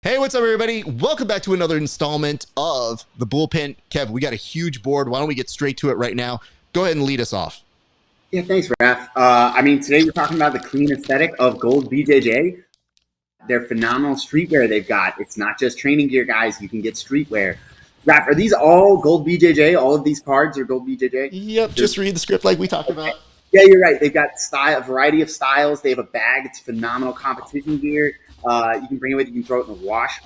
Hey, what's up, everybody? Welcome back to another installment of the Bullpen. Kev, we got a huge board. Why don't we get straight to it right now? Go ahead and lead us off. Yeah, thanks, Raf. Today we're talking about the clean aesthetic of gold BJJ. They're phenomenal streetwear they've got. It's not just training gear, guys. You can get streetwear. Raf, are these all gold BJJ? All of these cards are gold BJJ? Yep, just read the script like we talked about. Yeah, you're right. They've got a variety of styles. They have a bag. It's phenomenal competition gear. You can bring it with you. You can throw it in the wash.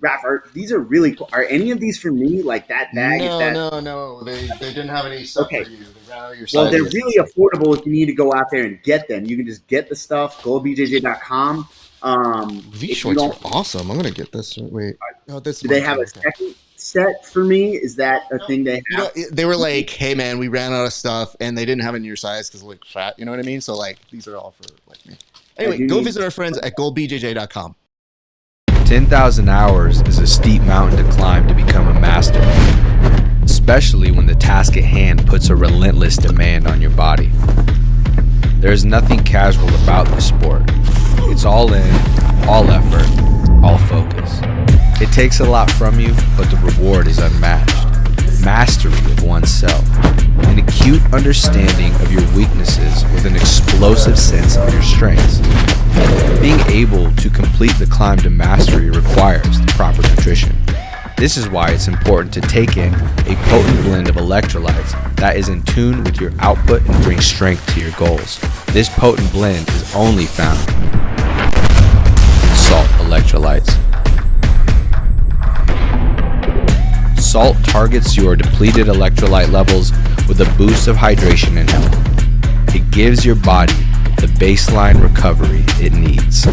Raf, these are really cool. Are any of these for me? Like that bag? No. They didn't have any stuff for you. They ran out of your well, they're really affordable if you need to go out there and get them. You can just get the stuff, goldbjj.com. These shorts are awesome. I'm going to get this. Wait. Oh, do they have a second set for me? Is that a thing they have? They were like, hey, man, we ran out of stuff, and they didn't have it in your size because like fat. You know what I mean? So, like, these are all for like me. Anyway, go visit our friends at goldbjj.com. 10,000 hours is a steep mountain to climb to become a master, especially when the task at hand puts a relentless demand on your body. There is nothing casual about this sport. It's all in, all effort, all focus. It takes a lot from you, but the reward is unmatched. Mastery of oneself, an acute understanding of your weaknesses with an explosive sense of your strengths. Being able to complete the climb to mastery requires the proper nutrition. This is why it's important to take in a potent blend of electrolytes that is in tune with your output and brings strength to your goals. This potent blend is only found in salt electrolytes. Salt targets your depleted electrolyte levels with a boost of hydration and health. It gives your body the baseline recovery it needs.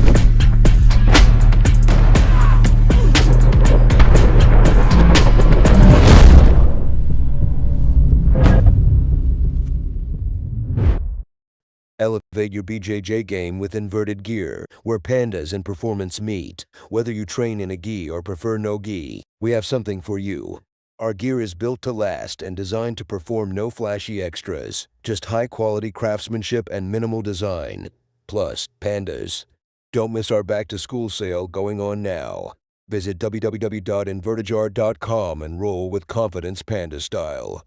Elevate your BJJ game with inverted gear, where pandas and performance meet. Whether you train in a gi or prefer no gi, we have something for you. Our gear is built to last and designed to perform no flashy extras, just high-quality craftsmanship and minimal design. Plus, pandas. Don't miss our back-to-school sale going on now. Visit www.invertigeart.com and roll with confidence panda style.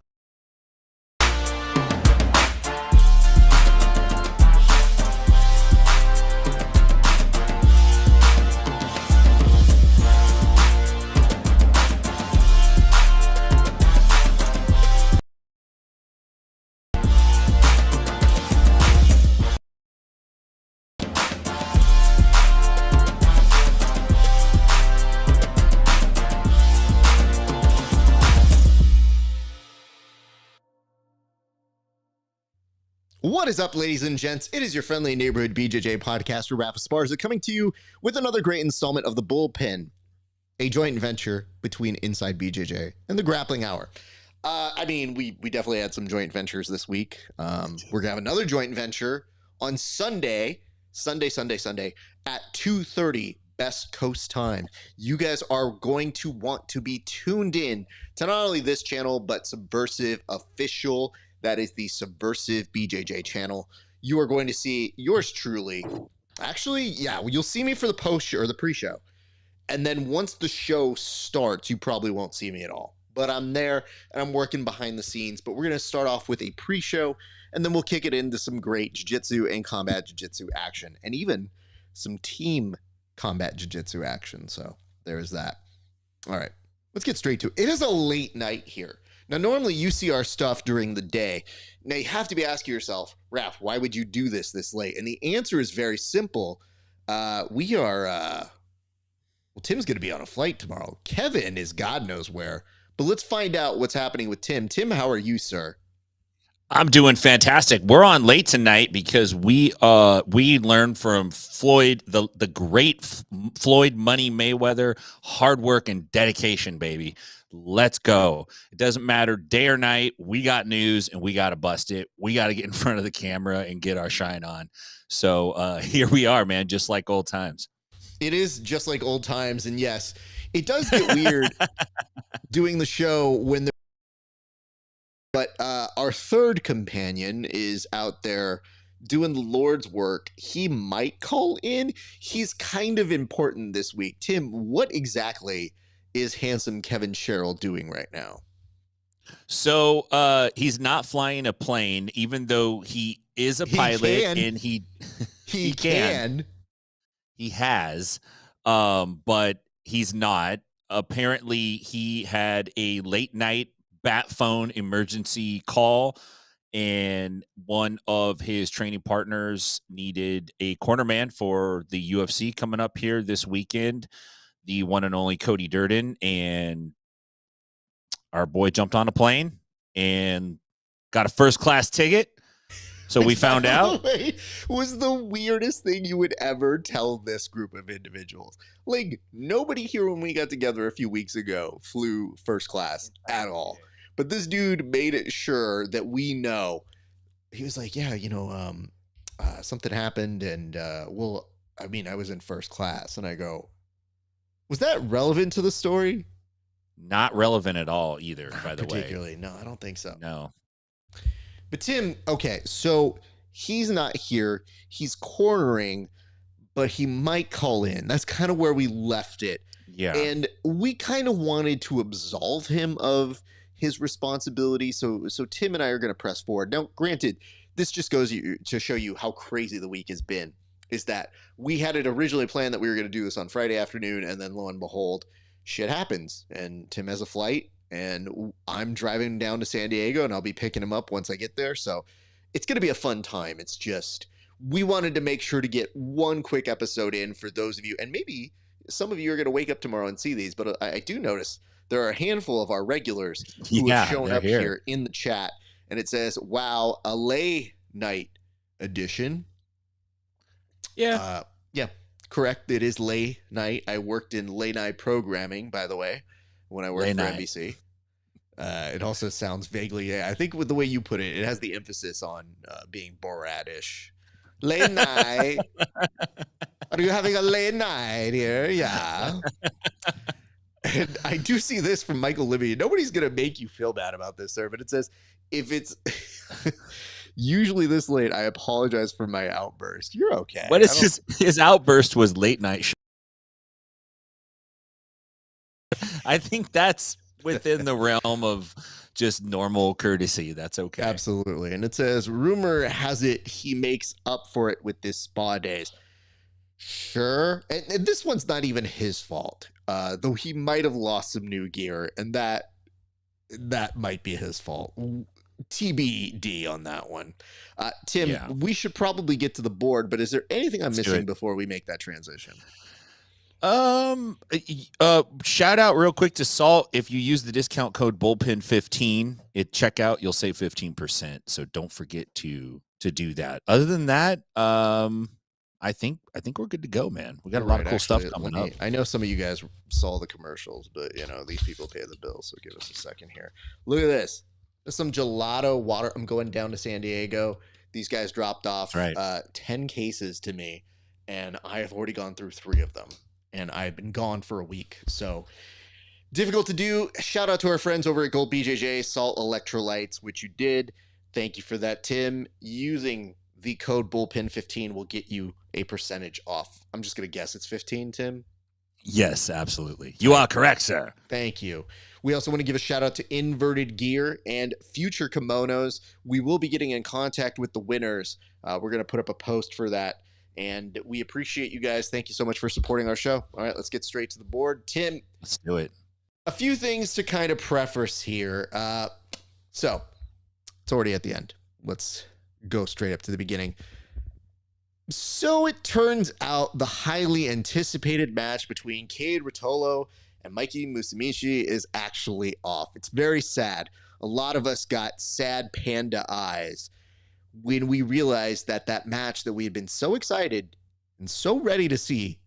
What is up, ladies and gents? It is your friendly neighborhood BJJ podcaster, RAF ESPARZA, coming to you with another great installment of the Bullpen, a joint venture between Inside BJJ and the Grappling Hour. We definitely had some joint ventures this week. We're gonna have another joint venture on Sunday at 2:30 Best Coast time. You guys are going to want to be tuned in to not only this channel, but Subversive Official. That is the Subversive BJJ channel. You are going to see yours truly. Actually, yeah, you'll see me for the post-show or the pre-show. And then once the show starts, you probably won't see me at all. But I'm there, and I'm working behind the scenes. But we're going to start off with a pre-show, and then we'll kick it into some great jiu-jitsu and combat jiu-jitsu action, and even some team combat jiu-jitsu action. So there's that. All right, let's get straight to it. It is a late night here. Now, normally you see our stuff during the day. Now, you have to be asking yourself, Raf, why would you do this late? And the answer is very simple. Tim's going to be on a flight tomorrow. Kevin is God knows where. But let's find out what's happening with Tim. Tim, how are you, sir? I'm doing fantastic. We're on late tonight because we learned from Floyd, the great Floyd Money Mayweather, hard work and dedication, baby. Let's go. It doesn't matter day or night. We got news and we got to bust it. We got to get in front of the camera and get our shine on. So here we are, man, just like old times. It is just like old times. And yes, it does get weird doing the show when but our third companion is out there doing the Lord's work. He might call in. He's kind of important this week. Tim, what exactly is handsome Kevin Sherrill doing right now? So he's not flying a plane, even though he is a pilot, and he can. He has, but he's not. Apparently, he had a late night bat phone emergency call, and one of his training partners needed a cornerman for the UFC coming up here this weekend, the one and only Cody Durden, and our boy jumped on a plane and got a first-class ticket. So we found out. Was the weirdest thing you would ever tell this group of individuals. Like, nobody here when we got together a few weeks ago flew first class at all. But this dude made it sure that we know. He was like, yeah, something happened, and I was in first class. And I go, was that relevant to the story? Not relevant at all either, by the way. Particularly. No, I don't think so. No. But Tim, okay, so he's not here. He's cornering, but he might call in. That's kind of where we left it. Yeah. And we kind of wanted to absolve him of his responsibility. So Tim and I are going to press forward. Now, granted, this just goes to show you how crazy the week has been, is that we had it originally planned that we were going to do this on Friday afternoon, and then lo and behold, shit happens. And Tim has a flight, and I'm driving down to San Diego, and I'll be picking him up once I get there. So it's going to be a fun time. It's just, we wanted to make sure to get one quick episode in for those of you, and maybe some of you are going to wake up tomorrow and see these, but I do notice there are a handful of our regulars who have shown up here in the chat, and it says, wow, a late night edition. Yeah. Yeah, correct. It is late night. I worked in late night programming, by the way, when I worked for NBC. It also sounds vaguely, I think with the way you put it, it has the emphasis on being Borat-ish. Late night. Are you having a late night here? Yeah. And I do see this from Michael Libby. Nobody's going to make you feel bad about this, sir, but it says, if it's usually this late, I apologize for my outburst. You're okay. What is his outburst was late night show. I think that's within the realm of just normal courtesy. That's okay. Absolutely. And it says, rumor has it he makes up for it with this spa days. Sure. And this one's not even his fault, though he might have lost some new gear, and that might be his fault. TBD on that one. Tim, we should probably get to the board, but is there anything I'm missing before we make that transition? Shout out real quick to Salt. If you use the discount code Bullpen15 at checkout, you'll save 15%. So don't forget to do that. Other than that, I think we're good to go, man. We got a lot of cool stuff coming up. I know some of you guys saw the commercials, but these people pay the bills. So give us a second here. Look at this. There's some gelato water. I'm going down to San Diego. These guys dropped off 10 cases to me, and I have already gone through 3 of them. And I've been gone for a week. So difficult to do. Shout out to our friends over at Gold BJJ, Salt Electrolytes, which you did. Thank you for that, Tim. Using the code Bullpen15 will get you a percentage off. I'm just going to guess it's 15, Tim? Yes, absolutely. You are correct, sir. Thank you. We also want to give a shout out to Inverted Gear and Future Kimonos. We will be getting in contact with the winners. We're going to put up a post for that. And we appreciate you guys. Thank you so much for supporting our show. All right, let's get straight to the board. Tim, let's do it. A few things to kind of preface here. So it's already at the end. Let's go straight up to the beginning. So it turns out the highly anticipated match between KADE Ruotolo and Mikey Musumeci is actually off. It's very sad. A lot of us got sad panda eyes when we realized that match that we had been so excited and so ready to see,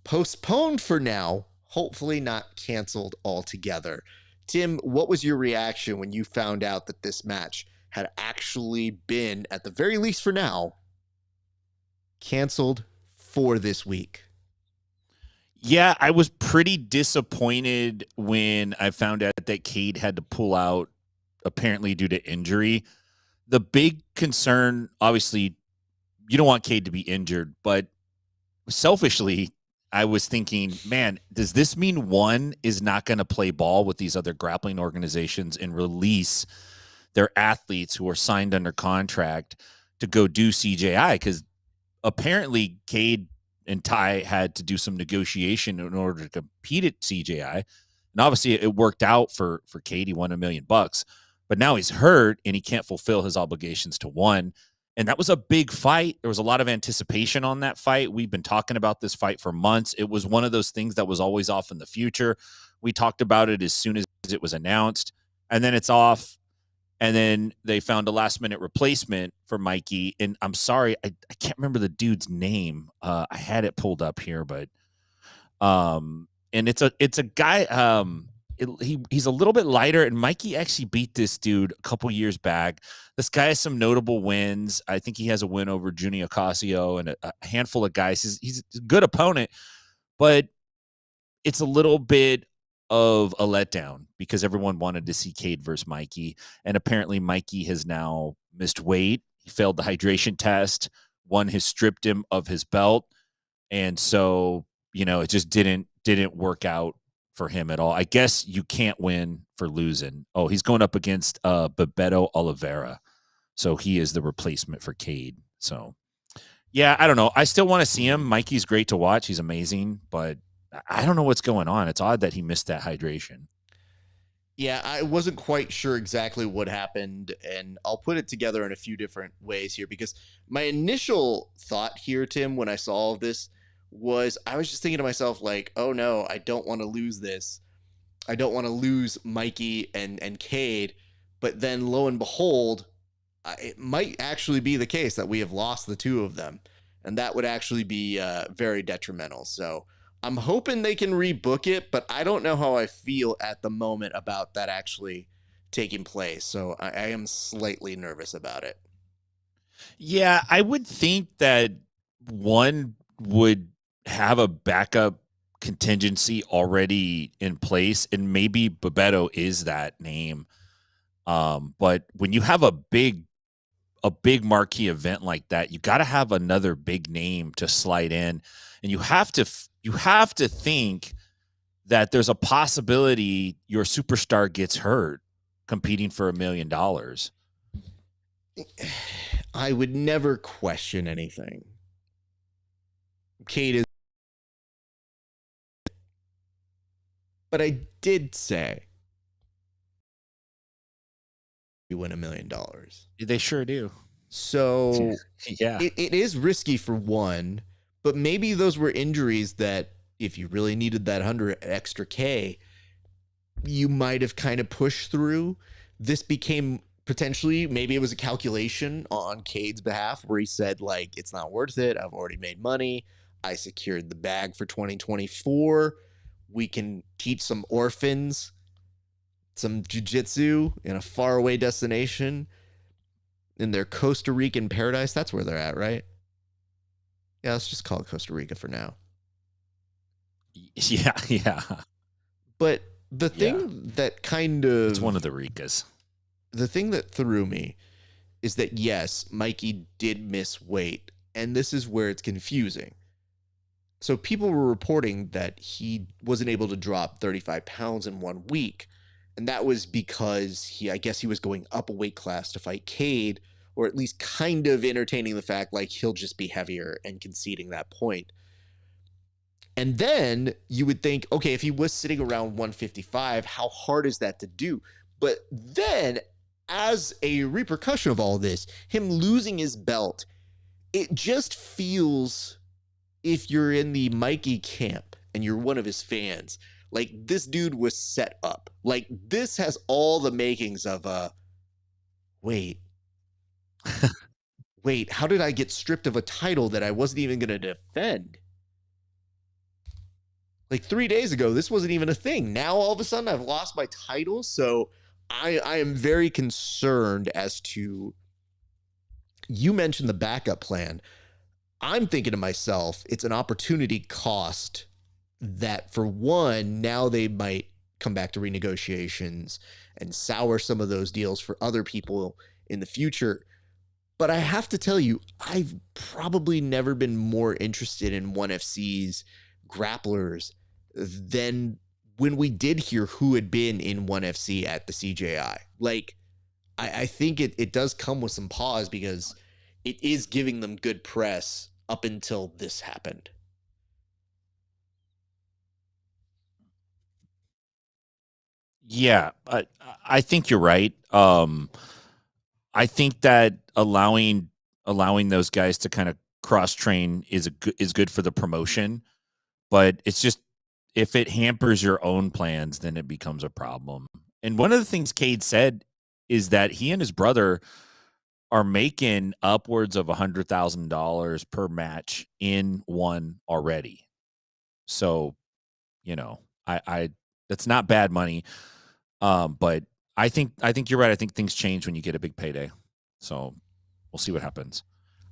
postponed for now, hopefully not canceled altogether. Tim, what was your reaction when you found out that this match had actually been, at the very least for now, canceled for this week? Yeah, I was pretty disappointed when I found out that KADE had to pull out, apparently due to injury. The big concern, obviously, you don't want Cade to be injured, but selfishly, I was thinking, man, does this mean one is not going to play ball with these other grappling organizations and release their athletes who are signed under contract to go do CJI? Because apparently Cade and Ty had to do some negotiation in order to compete at CJI. And obviously it worked out for Cade. He won $1 million, but now he's hurt and he can't fulfill his obligations to one. And that was a big fight. There was a lot of anticipation on that fight. We've been talking about this fight for months. It was one of those things that was always off in the future. We talked about it as soon as it was announced, and then it's off. And then they found a last minute replacement for Mikey. And I'm sorry, I can't remember the dude's name. I had it pulled up here, but and it's a guy. He's a little bit lighter, and Mikey actually beat this dude a couple years back. This guy has some notable wins. I think he has a win over Junior Ocasio and a handful of guys. He's a good opponent, but it's a little bit of a letdown because everyone wanted to see Cade versus Mikey, and apparently Mikey has now missed weight. He failed the hydration test. One has stripped him of his belt, and so it just didn't work out for him at all. I guess you can't win for losing. Oh, he's going up against Bebeto Oliveira, so he is the replacement for Cade. So yeah, I don't know. I still want to see him. Mikey's great to watch. He's amazing, but I don't know what's going on. It's odd that he missed that hydration. Yeah, I wasn't quite sure exactly what happened, and I'll put it together in a few different ways here, because my initial thought here, Tim, when I saw all of this, was I was just thinking to myself, like, oh no, I don't want to lose this. I don't want to lose Mikey and Cade. But then lo and behold, it might actually be the case that we have lost the two of them. And that would actually be very detrimental. So I'm hoping they can rebook it, but I don't know how I feel at the moment about that actually taking place. So I am slightly nervous about it. Yeah, I would think that one would have a backup contingency already in place, and maybe Bebeto is that name. But when you have a big marquee event like that, you got to have another big name to slide in, and you have to think that there's a possibility your superstar gets hurt competing for $1 million. I would never question anything. Cade is, but I did say you win $1 million. They sure do. So yeah, it is risky for one, but maybe those were injuries that if you really needed that 100 extra K, you might have kind of pushed through. This became potentially, maybe it was a calculation on Cade's behalf where he said, like, it's not worth it. I've already made money. I secured the bag for 2024. We can teach some orphans some jiu-jitsu in a faraway destination in their Costa Rican paradise. That's where they're at, right? Yeah, let's just call it Costa Rica for now. Yeah. But the thing that kind of... It's one of the Ricas. The thing that threw me is that, yes, Mikey did miss weight, and this is where it's confusing. So people were reporting that he wasn't able to drop 35 pounds in 1 week, and that was because I guess he was going up a weight class to fight Cade, or at least kind of entertaining the fact like he'll just be heavier and conceding that point. And then you would think, okay, if he was sitting around 155, how hard is that to do? But then, as a repercussion of all this, him losing his belt, it just feels, if you're in the Mikey camp and you're one of his fans, like this dude was set up. Like this has all the makings of wait, how did I get stripped of a title that I wasn't even going to defend? Like 3 days ago, this wasn't even a thing. Now, all of a sudden, I've lost my title. So I am very concerned as to, you mentioned the backup plan. I'm thinking to myself, it's an opportunity cost that, for one, now they might come back to renegotiations and sour some of those deals for other people in the future. But I have to tell you, I've probably never been more interested in 1FC's grapplers than when we did hear who had been in 1FC at the CJI. Like, I think it does come with some pause because it is giving them good press up until this happened. Yeah, I think you're right. I think that allowing those guys to kind of cross train is good for the promotion, but it's just if it hampers your own plans, then it becomes a problem. And one of the things KADE said is that he and his brother are making upwards of $100,000 per match in one already. So, you know, I that's not bad money. But I think you're right. I think things change when you get a big payday. So we'll see what happens.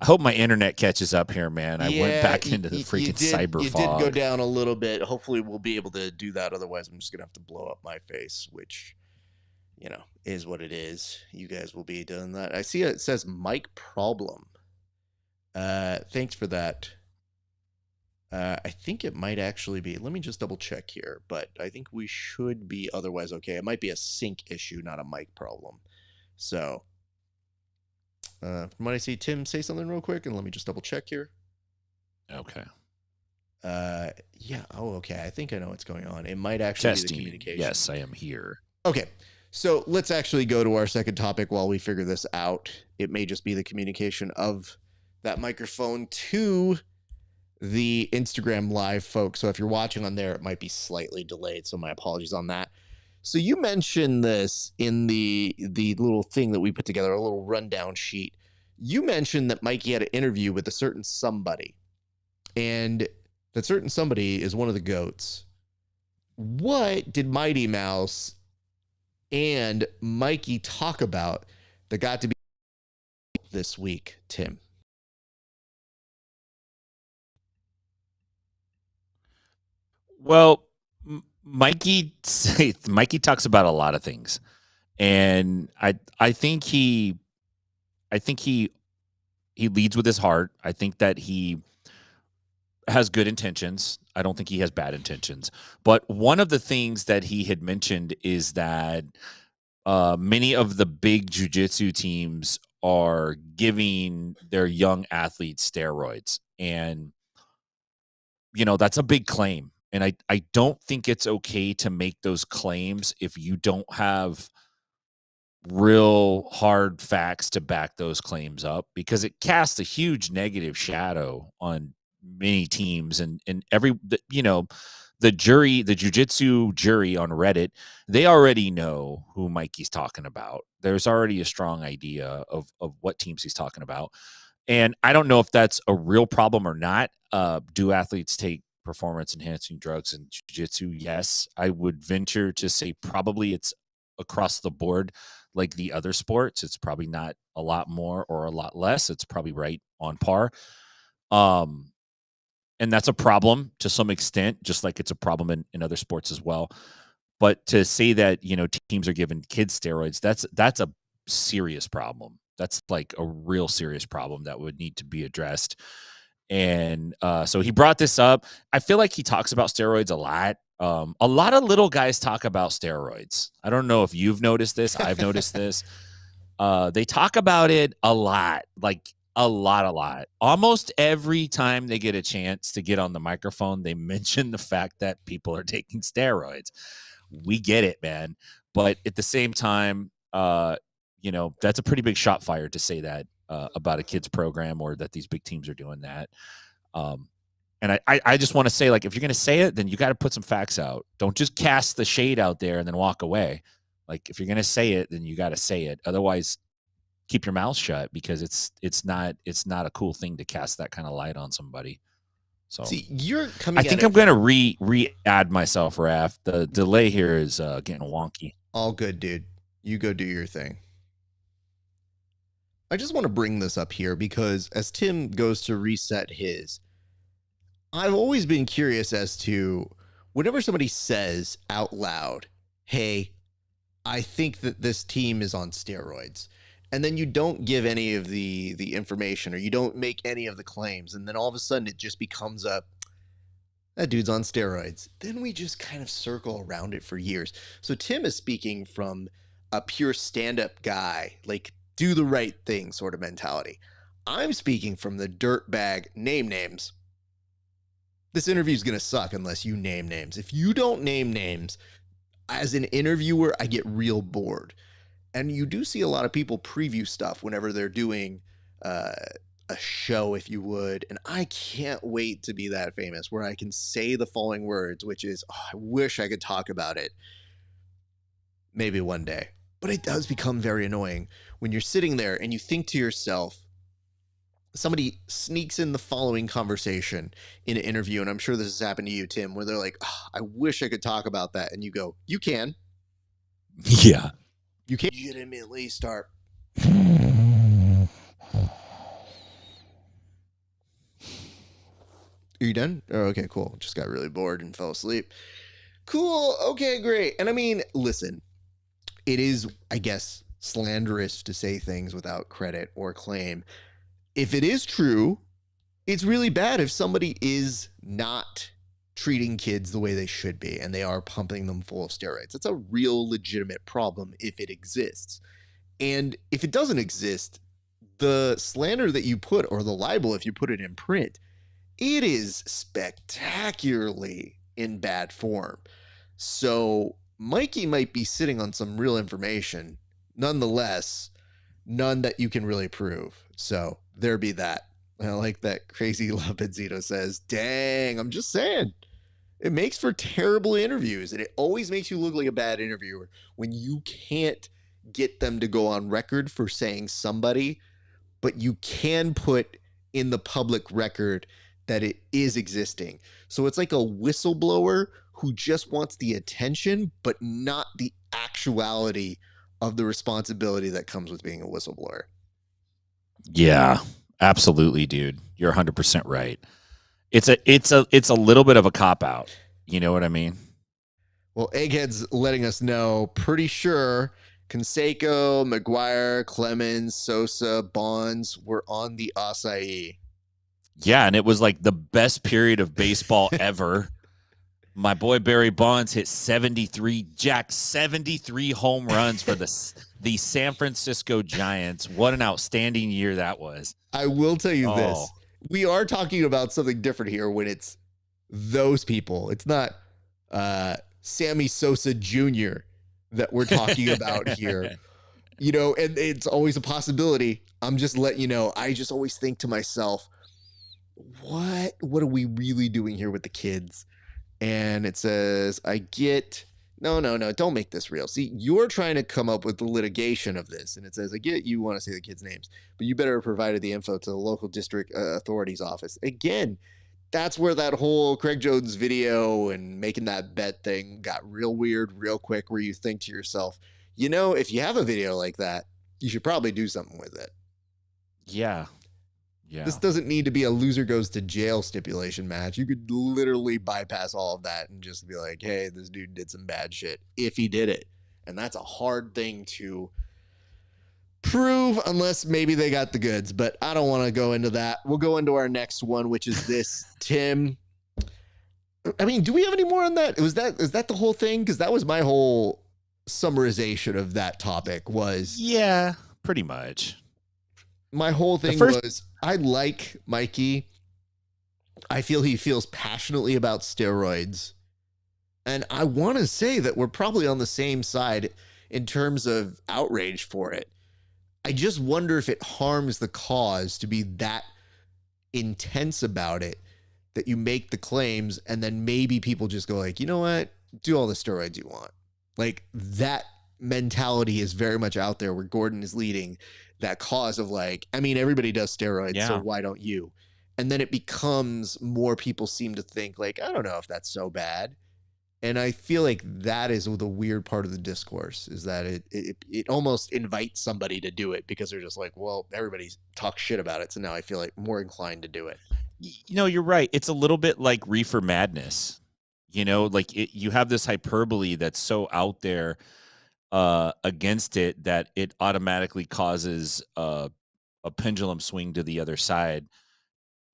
I hope my internet catches up here, man. I went back into the freaking cyber fog. You did go down a little bit. Hopefully we'll be able to do that. Otherwise, I'm just going to have to blow up my face, which, you know, is what it is. You guys will be doing that. I see it says mic problem. Thanks for that. I think it might actually be, let me just double check here, but I think we should be otherwise okay. It might be a sync issue, not a mic problem. So, from what I see, Tim, say something real quick, and let me just double check here. Okay. Yeah. Oh, okay. I think I know what's going on. It might actually be the communication. Yes, I am here. Okay. So let's actually go to our second topic while we figure this out. It may just be the communication of that microphone to the Instagram live folks. So if you're watching on there, it might be slightly delayed. So my apologies on that. So you mentioned this in the little thing that we put together, a little rundown sheet. You mentioned that Mikey had an interview with a certain somebody, and that certain somebody is one of the GOATs. What did Mighty Mouse and Mikey talk about that got to be this week, Tim? Well, Mikey talks about a lot of things, and I think he leads with his heart. I think that he has good intentions. I don't think he has bad intentions. But one of the things that he had mentioned is that many of the big jiu-jitsu teams are giving their young athletes steroids, and you know that's a big claim. And I don't think it's okay to make those claims if you don't have real hard facts to back those claims up, because it casts a huge negative shadow on many teams and the jiu-jitsu jury on Reddit, they already know who Mikey's talking about. There's already a strong idea of what teams he's talking about. And I don't know if that's a real problem or not. Do athletes take performance enhancing drugs in jiu-jitsu? Yes. I would venture to say probably it's across the board like the other sports. It's probably not a lot more or a lot less. It's probably right on par. And that's a problem to some extent, just like it's a problem in other sports as well. But to say that, you know, teams are giving kids steroids, that's a serious problem. That's like a real serious problem that would need to be addressed. And so he brought this up. I feel like he talks about steroids a lot. A lot of little guys talk about steroids. I don't know if you've noticed this. I've noticed this. They talk about it a lot, like a lot. Almost every time they get a chance to get on the microphone, they mention the fact that people are taking steroids. We get it, man. But at the same time, you know, that's a pretty big shot fired to say that about a kids program or that these big teams are doing that. And I just want to say, like, if you're going to say it, then you got to put some facts out. Don't just cast the shade out there and then walk away. Like, if you're going to say it, then you got to say it. Otherwise, keep your mouth shut, because it's not a cool thing to cast that kind of light on somebody. So see, you're coming. I think I'm going to re-add myself, Raf. The delay here is getting wonky. All good, dude. You go do your thing. I just want to bring this up here because as Tim goes to reset his, I've always been curious as to whenever somebody says out loud, hey, I think that this team is on steroids. and then you don't give any of the information, or you don't make any of the claims, and then all of a sudden it just becomes that dude's on steroids. Then we just kind of circle around it for years. So Tim is speaking from a pure stand-up guy, like do the right thing sort of mentality. I'm speaking from the dirtbag name names. This interview is going to suck unless you name names. If you don't name names, as an interviewer, I get real bored. And you do see a lot of people preview stuff whenever they're doing a show, if you would. And I can't wait to be that famous where I can say the following words, which is, oh, I wish I could talk about it. Maybe one day. But it does become very annoying when you're sitting there and you think to yourself, somebody sneaks in the following conversation in an interview, and I'm sure this has happened to you, Tim, where they're like, oh, I wish I could talk about that. And you go, you can. Yeah. You can legitimately start. Are you done? Oh, okay, cool. Just got really bored and fell asleep. Cool. Okay, great. And I mean, listen, it is, I guess, slanderous to say things without credit or claim. If it is true, it's really bad if somebody is not treating kids the way they should be and they are pumping them full of steroids. It's a real legitimate problem if it exists. And if it doesn't exist, the slander that you put, or the libel, if you put it in print, it is spectacularly in bad form. So Mikey might be sitting on some real information. Nonetheless, none that you can really prove. So there be that. I like that Crazy Lapenzito says, dang, I'm just saying. It makes for terrible interviews, and it always makes you look like a bad interviewer when you can't get them to go on record for saying somebody, but you can put in the public record that it is existing. So it's like a whistleblower who just wants the attention, but not the actuality of the responsibility that comes with being a whistleblower. Yeah, absolutely, dude. You're 100% right. It's a little bit of a cop out. You know what I mean? Well, Egghead's letting us know, pretty sure Canseco, McGuire, Clemens, Sosa, Bonds were on the acai. Yeah, and it was like the best period of baseball ever. My boy Barry Bonds hit 73 home runs for the San Francisco Giants. What an outstanding year that was. I will tell you this. We are talking about something different here when it's those people. It's not Sammy Sosa Jr. that we're talking about here. You know, and it's always a possibility. I'm just letting you know, I just always think to myself, what are we really doing here with the kids? And it says, no, don't make this real. See, you're trying to come up with the litigation of this. And it says, I get you want to say the kids' names, but you better have provided the info to the local district authority's office. Again, that's where that whole Craig Jones video and making that bet thing got real weird real quick, where you think to yourself, you know, if you have a video like that, you should probably do something with it. Yeah. Yeah. This doesn't need to be a loser goes to jail stipulation match. You could literally bypass all of that and just be like, hey, this dude did some bad shit if he did it. And that's a hard thing to prove unless maybe they got the goods. But I don't want to go into that. We'll go into our next one, which is this, Tim. I mean, do we have any more on that? Is that the whole thing? Because that was my whole summarization of that topic was. Yeah, pretty much. My whole thing was, I like Mikey. I feel he feels passionately about steroids. And I want to say that we're probably on the same side in terms of outrage for it. I just wonder if it harms the cause to be that intense about it, that you make the claims and then maybe people just go like, you know what? Do all the steroids you want. Like, that mentality is very much out there where Gordon is leading that cause of like, I mean, everybody does steroids, so why don't you? And then it becomes more people seem to think like, I don't know if that's so bad. And I feel like that is the weird part of the discourse, is that it almost invites somebody to do it because they're just like, well, everybody talks shit about it. So now I feel like more inclined to do it. You know, you're right. It's a little bit like reefer madness. You know, like you have this hyperbole that's so out there against it that it automatically causes a pendulum swing to the other side.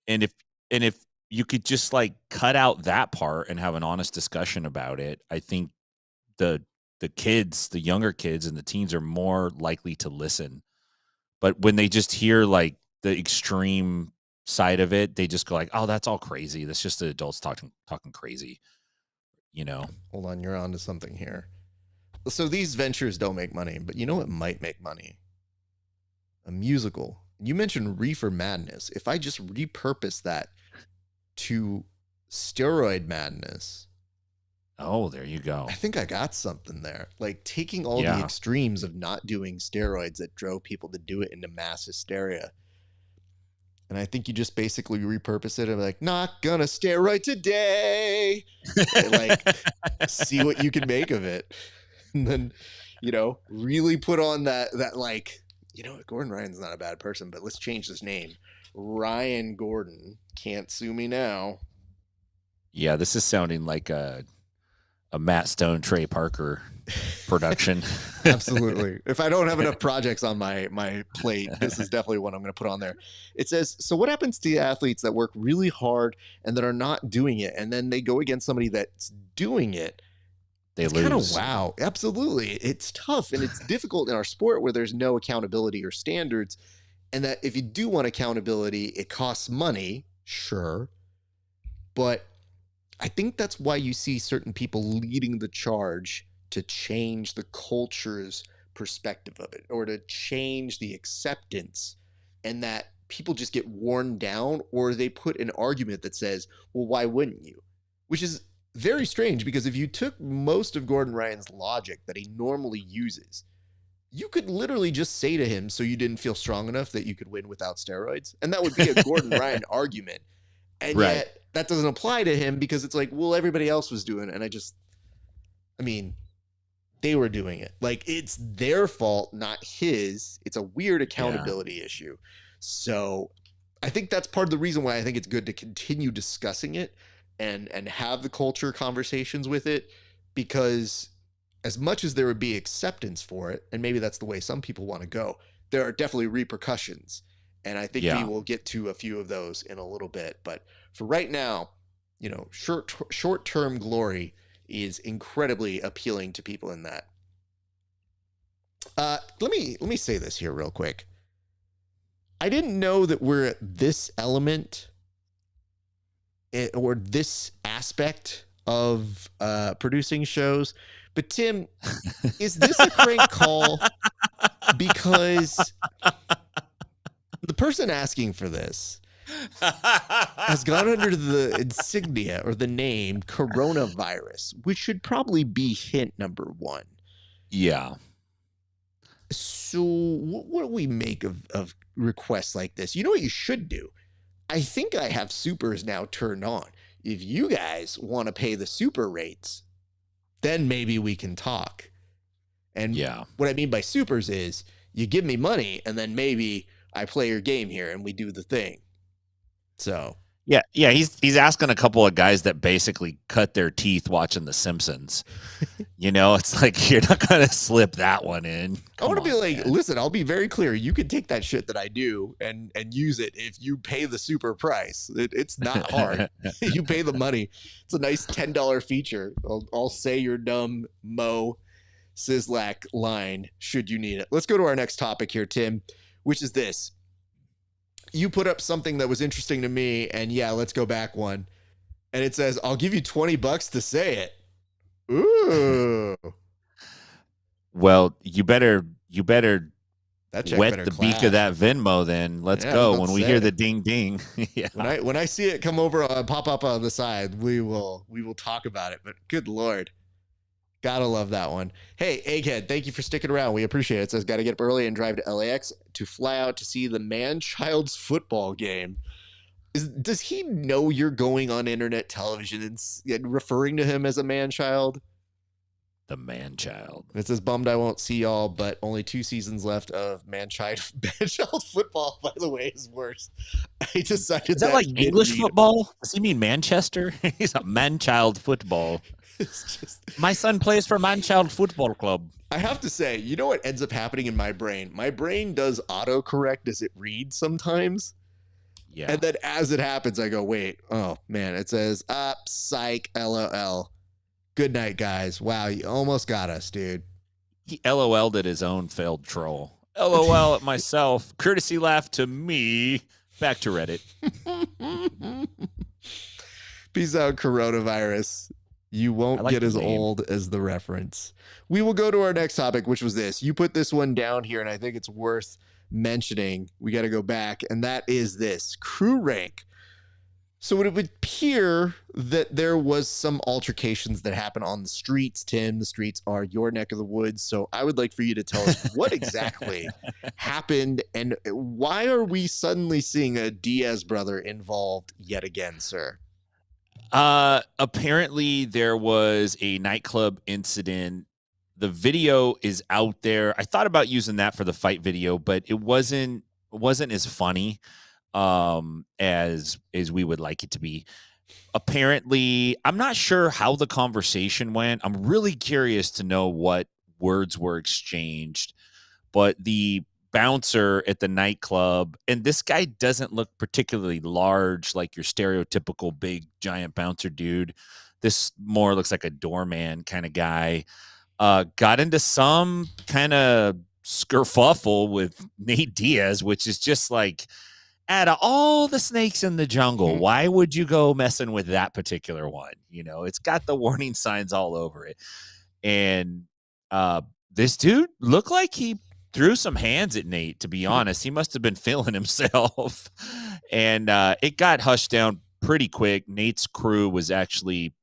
And if you could just like cut out that part and have an honest discussion about it, I think the kids, the younger kids and the teens are more likely to listen. But when they just hear like the extreme side of it, they just go like, oh, that's all crazy. That's just the adults talking crazy, you know? Hold on, you're on to something here. So these ventures don't make money, but you know what might make money? A musical. You mentioned Reefer Madness. If I just repurpose that to Steroid Madness. Oh, there you go. I think I got something there. Like taking all the extremes of not doing steroids that drove people to do it into mass hysteria. And I think you just basically repurpose it and like, not gonna steroid today. And like, see what you can make of it. And then, you know, really put on that like, you know, Gordon Ryan's not a bad person, but let's change his name. Ryan Gordon. Can't sue me now. Yeah, this is sounding like a Matt Stone, Trey Parker production. Absolutely. If I don't have enough projects on my plate, this is definitely one I'm going to put on there. It says, so what happens to the athletes that work really hard and that are not doing it, and then they go against somebody that's doing it? They it's lose. Kind of wow. Absolutely. It's tough and it's difficult in our sport where there's no accountability or standards. And that if you do want accountability, it costs money. Sure. But I think that's why you see certain people leading the charge to change the culture's perspective of it, or to change the acceptance, and that people just get worn down, or they put an argument that says, well, why wouldn't you? Which is very strange, because if you took most of Gordon Ryan's logic that he normally uses, you could literally just say to him, so you didn't feel strong enough that you could win without steroids. And that would be a Gordon Ryan argument. And yet that doesn't apply to him, because it's like, well, everybody else was doing it. And I mean, they were doing it. Like, it's their fault, not his. It's a weird accountability issue. So I think that's part of the reason why I think it's good to continue discussing it and have the culture conversations with it, because as much as there would be acceptance for it, and maybe that's the way some people want to go, there are definitely repercussions. And I think we will get to a few of those in a little bit. But for right now, you know, short-term glory is incredibly appealing to people in that. Let me say this here real quick. I didn't know that we're at this element or this aspect of producing shows. But Tim, is this a crank call? Because the person asking for this has gone under the insignia or the name coronavirus, which should probably be hint number one. Yeah. So what do we make of requests like this? You know what you should do? I think I have supers now turned on. If you guys want to pay the super rates, then maybe we can talk. And what I mean by supers is you give me money and then maybe I play your game here and we do the thing. So yeah, he's asking a couple of guys that basically cut their teeth watching The Simpsons. You know, it's like, you're not gonna slip that one in. I want to be like, listen, I'll be very clear. You can take that shit that I do and use it if you pay the super price. It's not hard. You pay the money. It's a nice $10 feature. I'll say your dumb Mo Sislak line should you need it. Let's go to our next topic here, Tim, which is this. You put up something that was interesting to me, and let's go back one. And it says, I'll give you $20 to say it. Ooh. Well, you better wet the clap. beak of that Venmo then. Let's go. When we hear the ding ding. When I see it come over, pop up on the side, we will talk about it. But good Lord. Gotta love that one. Hey, Egghead, thank you for sticking around. We appreciate it. It says, got to get up early and drive to LAX to fly out to see the man-child's football game. Does he know you're going on internet television and referring to him as a man-child? The man-child. It says, bummed I won't see y'all, but only 2 seasons left of man-child football, by the way, is worse. I decided is that like English football? Does he mean Manchester? He's a man-child football. It's just, My son plays for Manchild Football Club. I have to say, you know what ends up happening in my brain? My brain does autocorrect as it reads sometimes. Yeah. And then as it happens, I go, wait, oh man, it says, psych, LOL. Good night, guys. Wow, you almost got us, dude. He LOL'd at his own failed troll. LOL at myself. Courtesy laugh to me. Back to Reddit. Peace out, coronavirus. You won't like get the as name. old as the reference. We will go to our next topic, which was this. You put this one down here, and I think it's worth mentioning. We got to go back, and that is this. Crew rank. So it would appear that there was some altercations that happened on the streets. Tim, the streets are your neck of the woods. So I would like for you to tell us what exactly happened, and why are we suddenly seeing a Diaz brother involved yet again, sir? Apparently there was a nightclub incident. The video is out there. I thought about using that for the fight video, but it wasn't as funny as we would like it to be. Apparently, I'm not sure how the conversation went. I'm really curious to know what words were exchanged, but the bouncer at the nightclub, and this guy doesn't look particularly large, like your stereotypical big giant bouncer dude. This more looks like a doorman kind of guy. Got into some kind of skerfuffle with Nate Diaz, which is just like, out of all the snakes in the jungle, why would you go messing with that particular one? You know, it's got the warning signs all over it. And this dude looked like he threw some hands at Nate, to be honest. He must have been feeling himself. And it got hushed down pretty quick. Nate's crew was actually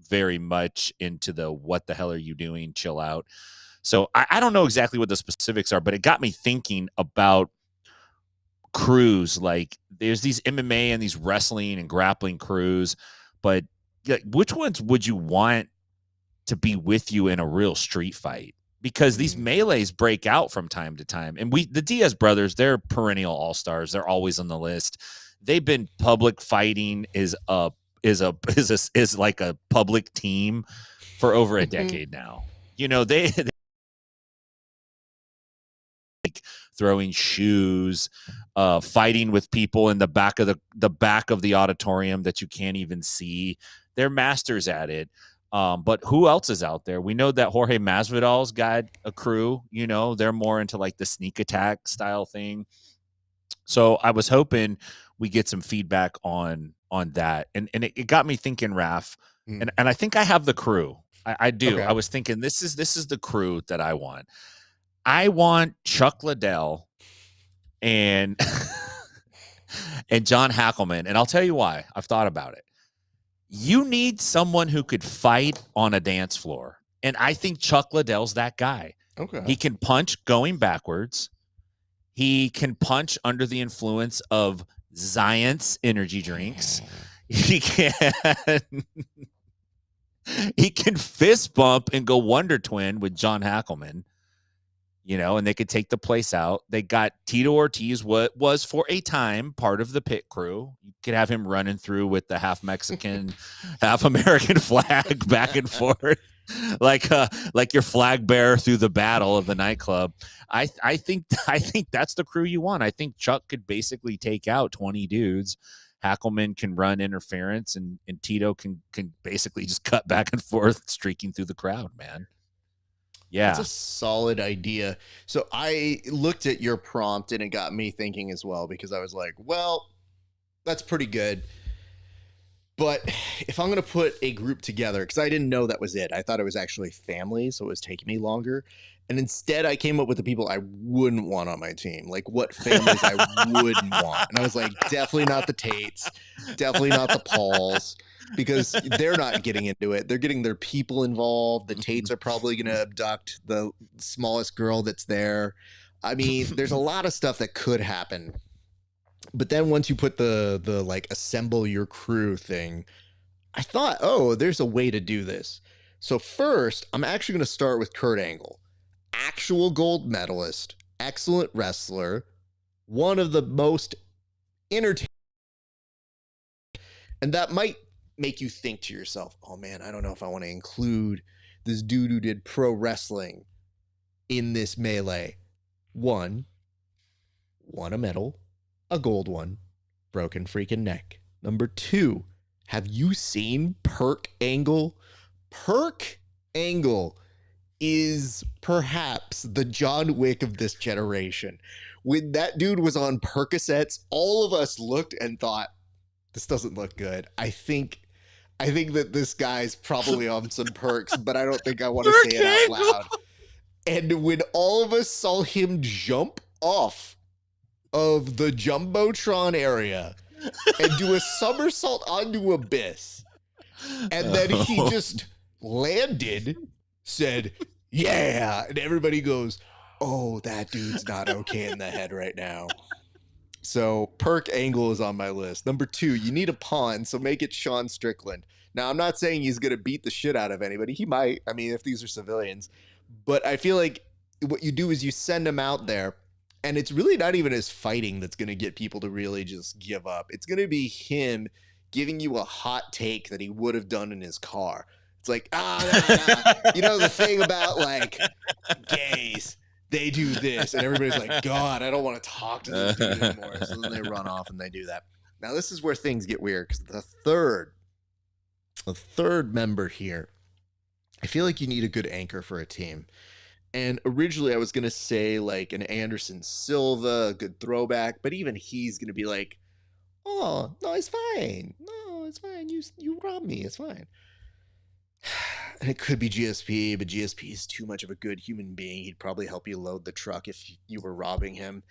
very much into the what the hell are you doing? Chill out. So I don't know exactly what the specifics are, but it got me thinking about crews. Like, there's these MMA and these wrestling and grappling crews, but like, which ones would you want to be with you in a real street fight? Because these melees break out from time to time. And the Diaz brothers, they're perennial all-stars. They're always on the list. They've been public fighting is like a public team for over a decade now. You know, they like throwing shoes, fighting with people in the back of the auditorium that you can't even see. They're masters at it. But who else is out there? We know that Jorge Masvidal's got a crew. You know, they're more into like the sneak attack style thing. So I was hoping we get some feedback on that. And it got me thinking, Raf, and I think I have the crew. I do. Okay. I was thinking this is the crew that I want. I want Chuck Liddell and and John Hackleman. And I'll tell you why. I've thought about it. You need someone who could fight on a dance floor. And I think Chuck Liddell's that guy. Okay. He can punch going backwards. He can punch under the influence of Zions energy drinks. He can fist bump and go Wonder Twin with John Hackleman. You know, and they could take the place out. They got Tito Ortiz, what was for a time part of the pit crew. You could have him running through with the half Mexican, half American flag back and forth, like your flag bearer through the battle of the nightclub. I think that's the crew you want. I think Chuck could basically take out 20 dudes. Hackleman can run interference, and Tito can basically just cut back and forth, streaking through the crowd, man. Yeah. That's a solid idea. So I looked at your prompt and it got me thinking as well, because I was like, well, that's pretty good. But if I'm going to put a group together, because I didn't know that was it. I thought it was actually family, so it was taking me longer. And instead I came up with the people I wouldn't want on my team, like what families I wouldn't want. And I was like, definitely not the Tates, definitely not the Pauls, because they're not getting into it. They're getting their people involved. The Tates are probably going to abduct the smallest girl that's there. I mean, there's a lot of stuff that could happen. But then once you put the like assemble your crew thing, I thought, oh, there's a way to do this. So first, I'm actually going to start with Kurt Angle. Actual gold medalist, excellent wrestler, one of the most entertaining. And that might make you think to yourself, oh man, I don't know if I want to include this dude who did pro wrestling in this melee? One, won a medal, a gold one, broken freaking neck. Number two, have you seen Perk Angle? Perk Angle is perhaps the John Wick of this generation. When that dude was on Percocets, all of us looked and thought, this doesn't look good. I think that this guy's probably on some perks, but I don't think I want to say it out loud. And when all of us saw him jump off of the Jumbotron area and do a somersault onto Abyss, and then he just landed, said, yeah, and everybody goes, oh, that dude's not okay in the head right now. So Perk Angle is on my list. Number two, you need a pawn, so make it Sean Strickland. Now, I'm not saying he's going to beat the shit out of anybody. He might, I mean, if these are civilians. But I feel like what you do is you send him out there, and it's really not even his fighting that's going to get people to really just give up. It's going to be him giving you a hot take that he would have done in his car. It's like, you know, the thing about like gays, they do this, and everybody's like, God, I don't want to talk to this dude anymore. So then they run off and they do that. Now, this is where things get weird, because the third member here, I feel like you need a good anchor for a team. And originally I was going to say like an Anderson Silva, a good throwback, but even he's going to be like, oh, no, it's fine. No, it's fine. You robbed me. It's fine. And it could be GSP, but GSP is too much of a good human being. He'd probably help you load the truck if you were robbing him.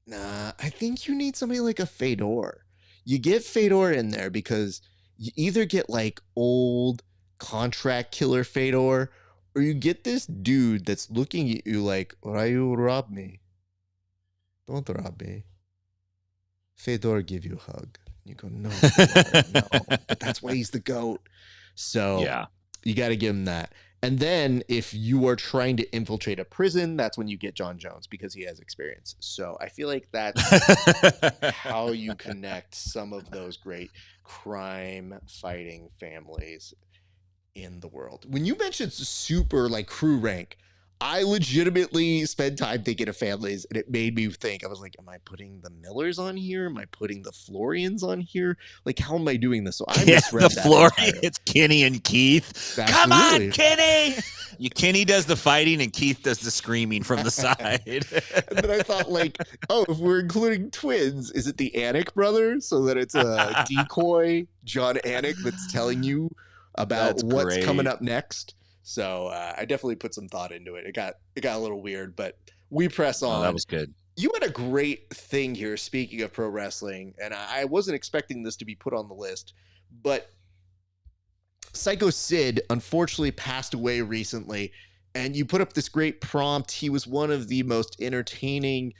Nah, I think you need somebody like a Fedor. You get Fedor in there because you either get like old contract killer Fedor, or you get this dude that's looking at you like, why you rob me? Don't rob me. Fedor give you a hug. You go, no, Fedor, no. But that's why he's the GOAT. So Yeah. you got to give him that. And then if you are trying to infiltrate a prison, that's when you get John Jones, because he has experience. So I feel like that's how you connect some of those great crime fighting families in the world. When you mentioned super like crew rank, I legitimately spent time thinking of families, and it made me think. I was like, am I putting the Millers on here? Am I putting the Florians on here? Like, how am I doing this? So I misread the that Florian. entirely. It's Kenny and Keith. Absolutely. Come on, Kenny. Kenny does the fighting and Keith does the screaming from the side. And then I thought, like, oh, if we're including twins, is it the Anik brother? So that it's a decoy John Anik that's telling you about what's coming up next. So I definitely put some thought into it. It got a little weird, but we press on. Oh, that was good. You had a great thing here, speaking of pro wrestling, and I wasn't expecting this to be put on the list, but Psycho Sid unfortunately passed away recently, and you put up this great prompt. He was one of the most entertaining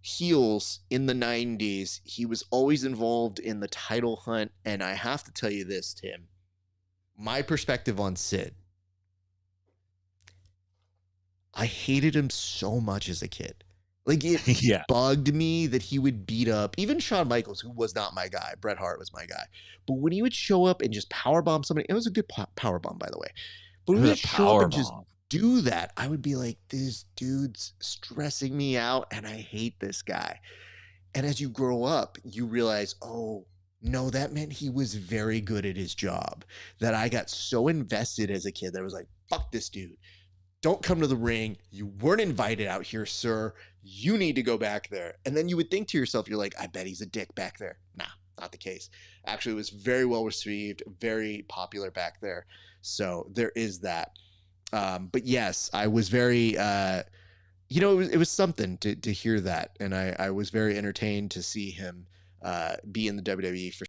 heels in the 90s. He was always involved in the title hunt, and I have to tell you this, Tim. My perspective on Sid. I hated him so much as a kid. Like, it bugged me that he would beat up even Shawn Michaels, who was not my guy. Bret Hart was my guy. But when he would show up and just powerbomb somebody, it was a good powerbomb, by the way. But when he would show up and just do that, I would be like, this dude's stressing me out, and I hate this guy. And as you grow up, you realize, oh, no, that meant he was very good at his job. That I got so invested as a kid that I was like, fuck this dude. Don't come to the ring. You weren't invited out here, sir. You need to go back there. And then you would think to yourself, you're like, I bet he's a dick back there. Nah, not the case. Actually, it was very well received, very popular back there. So there is that. But yes, I was very, it was something to hear that. And I was very entertained to see him be in the WWE for.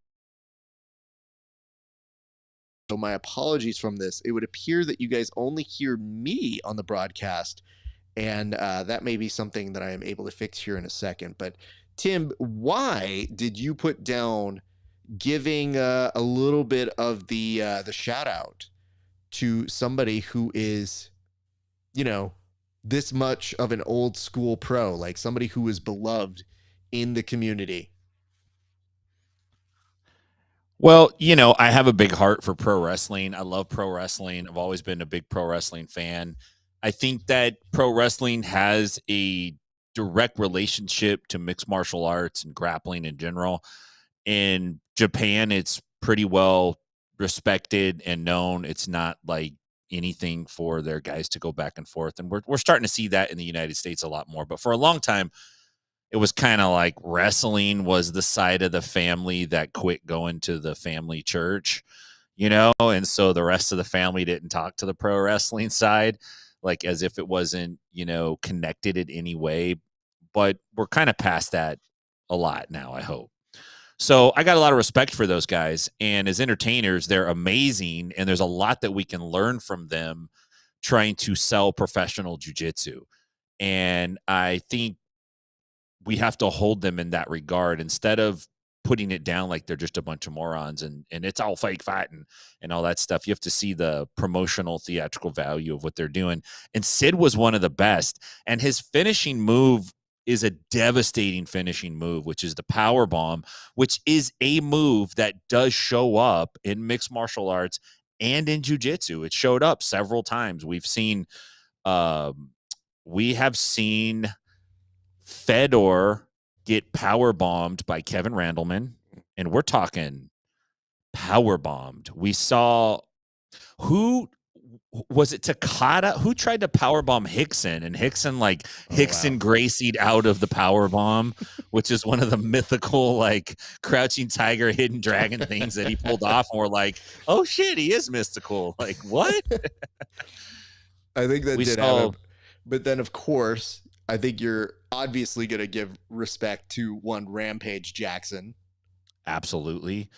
So my apologies from this. It would appear that you guys only hear me on the broadcast, and that may be something that I am able to fix here in a second. But Tim, why did you put down giving a little bit of the shout out to somebody who is, this much of an old school pro, like somebody who is beloved in the community? Well, I have a big heart for pro wrestling. I love pro wrestling. I've always been a big pro wrestling fan. I think that pro wrestling has a direct relationship to mixed martial arts and grappling in general. In Japan, it's pretty well respected and known. It's not like anything for their guys to go back and forth. And we're starting to see that in the United States a lot more. But for a long time, it was kind of like wrestling was the side of the family that quit going to the family church, and so the rest of the family didn't talk to the pro wrestling side, like as if it wasn't, connected in any way. But we're kind of past that a lot now, I hope. So I got a lot of respect for those guys. And as entertainers, they're amazing. And there's a lot that we can learn from them trying to sell professional jujitsu. And I think we have to hold them in that regard instead of putting it down like they're just a bunch of morons and it's all fake fighting and all that stuff. You have to see the promotional theatrical value of what they're doing. And Sid was one of the best. And his finishing move is a devastating finishing move, which is the power bomb, which is a move that does show up in mixed martial arts and in jiu-jitsu. It showed up several times. We have seen Fedor get power bombed by Kevin Randleman, and we're talking power bombed. We saw who was it? Takada who tried to power bomb Hickson, and Hickson Gracied out of the power bomb, which is one of the mythical crouching tiger, hidden dragon things that he pulled off. And we're like, oh shit, he is mystical. Like what? I think that did happen. But then, of course, I think you're obviously going to give respect to one Rampage Jackson. Absolutely.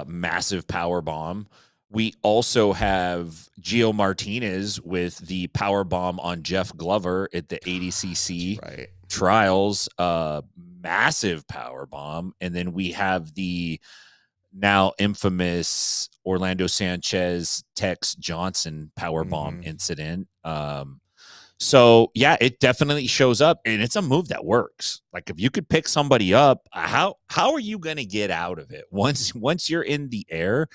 Massive power bomb. We also have Gio Martinez with the power bomb on Jeff Glover at the ADCC trials. Massive power bomb. And then we have the now infamous Orlando Sanchez Tex Johnson power bomb incident. So yeah, it definitely shows up, and it's a move that works. Like if you could pick somebody up, how are you going to get out of it? Once you're in the air,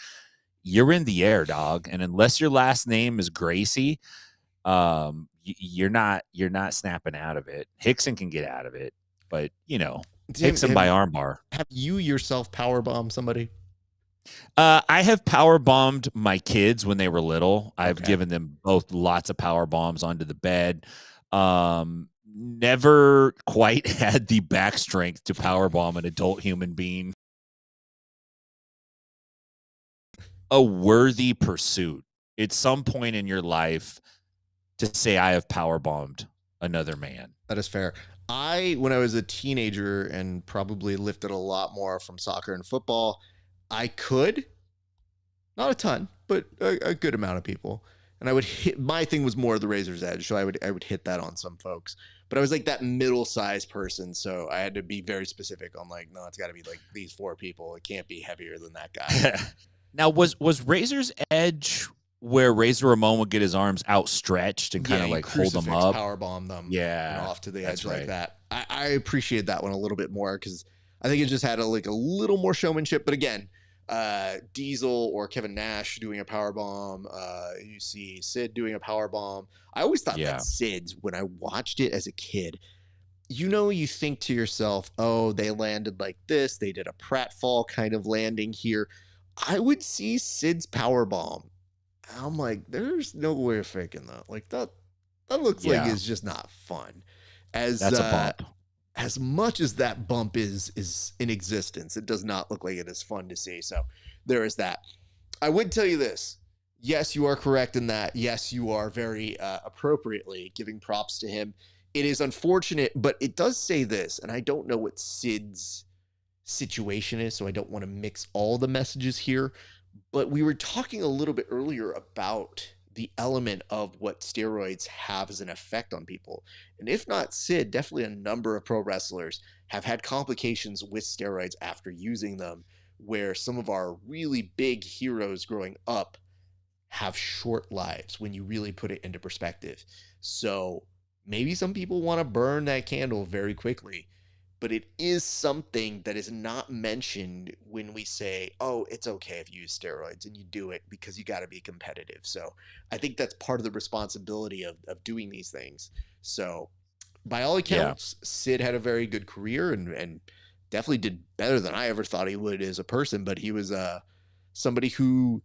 you're in the air, dog. And unless your last name is Gracie, you're not snapping out of it. Hickson can get out of it, but Hickson by armbar. Have you yourself power bombed somebody? I have power bombed my kids when they were little. I've given them both lots of power bombs onto the bed. Never quite had the back strength to power bomb an adult human being. A worthy pursuit at some point in your life to say I have power bombed another man. That is fair. When I was a teenager and probably lifted a lot more from soccer and football, I could, not a ton, but a good amount of people. And I would hit, my thing was more the razor's edge. So I would hit that on some folks, but I was like that middle-sized person. So I had to be very specific on no, it's gotta be like these 4 people. It can't be heavier than that guy. Now was razor's edge where Razor Ramon would get his arms outstretched and kind of hold them up, power bomb them, off to the edge like that. I appreciate that one a little bit more because I think it just had a little more showmanship. But again, Diesel or Kevin Nash doing a power bomb. You see Sid doing a power bomb. I always thought that Sid's, when I watched it as a kid, you think to yourself, oh, they landed like this. They did a pratfall kind of landing here. I would see Sid's power bomb. I'm like, there's no way of faking that. Like that looks like it's just not fun. That's a bump. As much as that bump is in existence, it does not look like it is fun to see. So there is that. I would tell you this. Yes, you are correct in that. Yes, you are very appropriately giving props to him. It is unfortunate, but it does say this, and I don't know what Sid's situation is, so I don't want to mix all the messages here. But we were talking a little bit earlier about the element of what steroids have as an effect on people. And if not Sid, definitely a number of pro wrestlers have had complications with steroids after using them, where some of our really big heroes growing up have short lives when you really put it into perspective. So maybe some people want to burn that candle very quickly. but it is something that is not mentioned when we say, oh, it's okay if you use steroids, and you do it because you got to be competitive. So I think that's part of the responsibility of doing these things. So by all accounts, Sid had a very good career and definitely did better than I ever thought he would as a person. But he was somebody who,